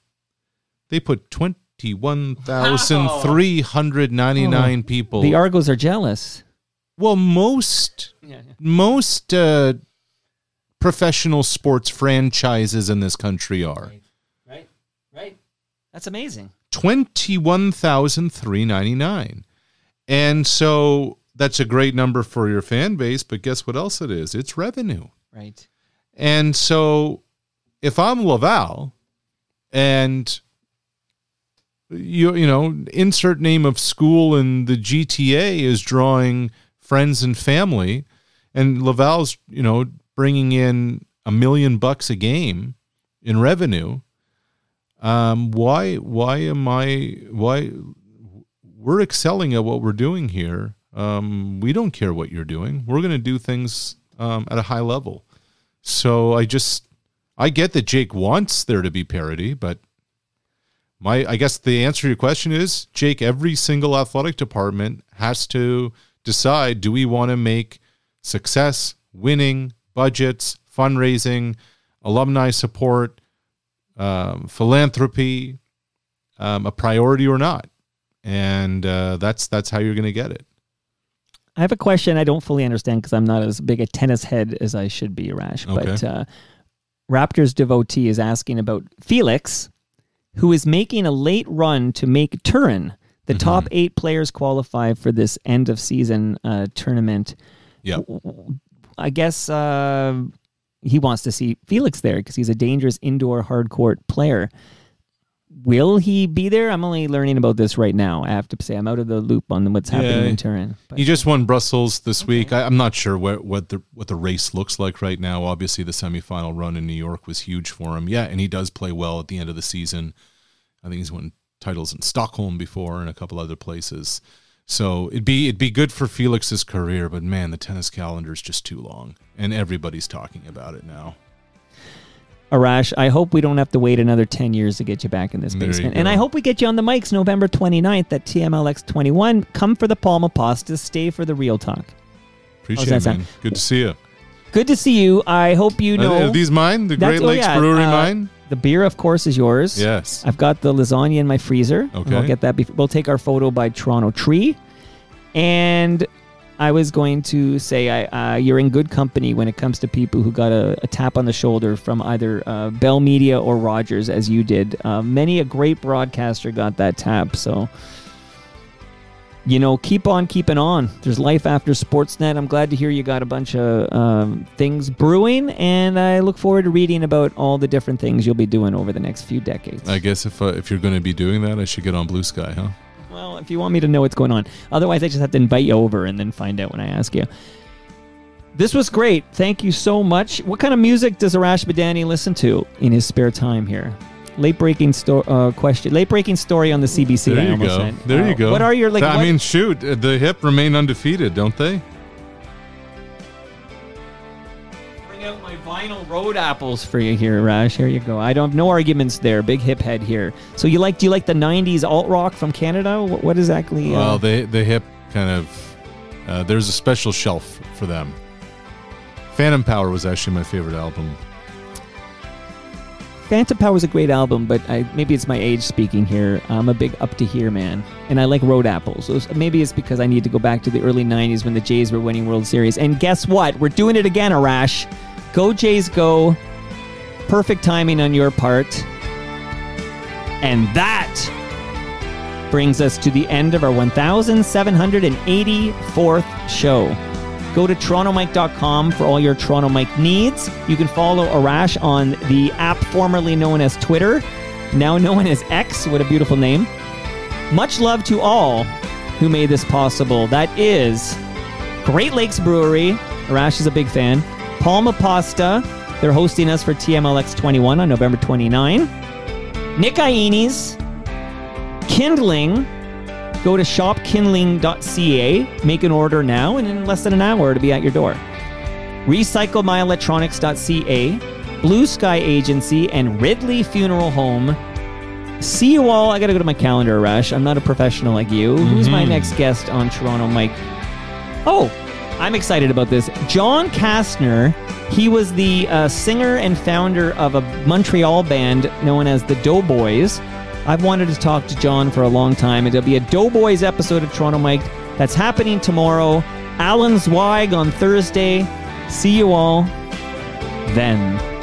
Speaker 3: They put 21,399 people.
Speaker 2: The Argos are jealous.
Speaker 3: Well, most professional sports franchises in this country are.
Speaker 2: Right. That's amazing.
Speaker 3: 21,399. And so that's a great number for your fan base, but guess what else it is? It's revenue.
Speaker 2: Right.
Speaker 3: And so if I'm Laval and you know, insert name of school in the GTA is drawing friends and family, and Laval's, you know, bringing in $1 million a game in revenue, why we're excelling at what we're doing here. We don't care what you're doing. We're going to do things at a high level. So I get that Jake wants there to be parity, but I guess the answer to your question is, Jake, every single athletic department has to decide, do we want to make success, winning, budgets, fundraising, alumni support, philanthropy, a priority or not? And that's how you're going to get it.
Speaker 2: I have a question I don't fully understand because I'm not as big a tennis head as I should be, Arash.
Speaker 3: Okay.
Speaker 2: But Raptors devotee is asking about Felix, who is making a late run to make Turin. The top 8 players qualify for this end-of-season tournament.
Speaker 3: Yeah,
Speaker 2: I guess he wants to see Felix there because he's a dangerous indoor hard-court player. Will he be there? I'm only learning about this right now. I have to say I'm out of the loop on what's happening in Turin. But
Speaker 3: he just won Brussels this week. I'm not sure what the race looks like right now. Obviously, the semifinal run in New York was huge for him. Yeah, and he does play well at the end of the season. I think he's won titles in Stockholm before and a couple other places. So it'd be good for Felix's career, but man, the tennis calendar is just too long, and everybody's talking about it now.
Speaker 2: Arash, I hope we don't have to wait another 10 years to get you back in this basement. And I hope we get you on the mics November 29th at TMLX 21. Come for the Palma Pasta, stay for the real talk.
Speaker 3: Appreciate it, man. Good to see you.
Speaker 2: Good to see you. I hope you know.
Speaker 3: Are these mine? The Great Lakes Brewery mine?
Speaker 2: The beer, of course, is yours.
Speaker 3: Yes.
Speaker 2: I've got the lasagna in my freezer.
Speaker 3: Okay.
Speaker 2: I'll get that before. We'll take our photo by Toronto Tree. And I was going to say you're in good company when it comes to people who got a tap on the shoulder from either Bell Media or Rogers, as you did. Many a great broadcaster got that tap. So, you know, keep on keeping on. There's life after Sportsnet. I'm glad to hear you got a bunch of things brewing, and I look forward to reading about all the different things you'll be doing over the next few decades.
Speaker 3: I guess if you're going to be doing that, I should get on Blue Sky, huh?
Speaker 2: Well, if you want me to know what's going on. Otherwise, I just have to invite you over and then find out when I ask you. This was great. Thank you so much. What kind of music does Arash Madani listen to in his spare time here? Late-breaking question. Late-breaking story on the CBC.
Speaker 3: There you go. There you go.
Speaker 2: What are your
Speaker 3: shoot, the Hip remain undefeated, don't they?
Speaker 2: Bring out my vinyl road apples for you here, Rash. Here you go. I don't have no arguments there. Big hip head here. So do you like the 90s alt rock from Canada? What exactly?
Speaker 3: Well, the Hip kind of there's a special shelf for them. Phantom Power was actually my favorite album.
Speaker 2: Phantom Power is a great album, but maybe it's my age speaking here. I'm a big Up to Here man, and I like Road Apples. So maybe it's because I need to go back to the early 90s when the Jays were winning World Series. And guess what? We're doing it again, Arash. Go Jays, go. Perfect timing on your part. And that brings us to the end of our 1,784th show. Go to TorontoMike.com for all your Toronto Mike needs. You can follow Arash on the app formerly known as Twitter, now known as X. What a beautiful name. Much love to all who made this possible. That is Great Lakes Brewery. Arash is a big fan. Palma Pasta. They're hosting us for TMLX 21 on November 29. Nick Ianni's. Kindling. Go to shopkindling.ca, make an order now, and in less than an hour it'll be at your door. RecycleMyElectronics.ca, Blue Sky Agency, and Ridley Funeral Home. See you all. I got to go to my calendar, Arash. I'm not a professional like you. Who's my next guest on Toronto Mike? Oh, I'm excited about this. John Kastner. He was the singer and founder of a Montreal band known as the Doughboys. I've wanted to talk to John for a long time. It'll be a Doughboys episode of Toronto Mike that's happening tomorrow. Alan Zweig on Thursday. See you all then.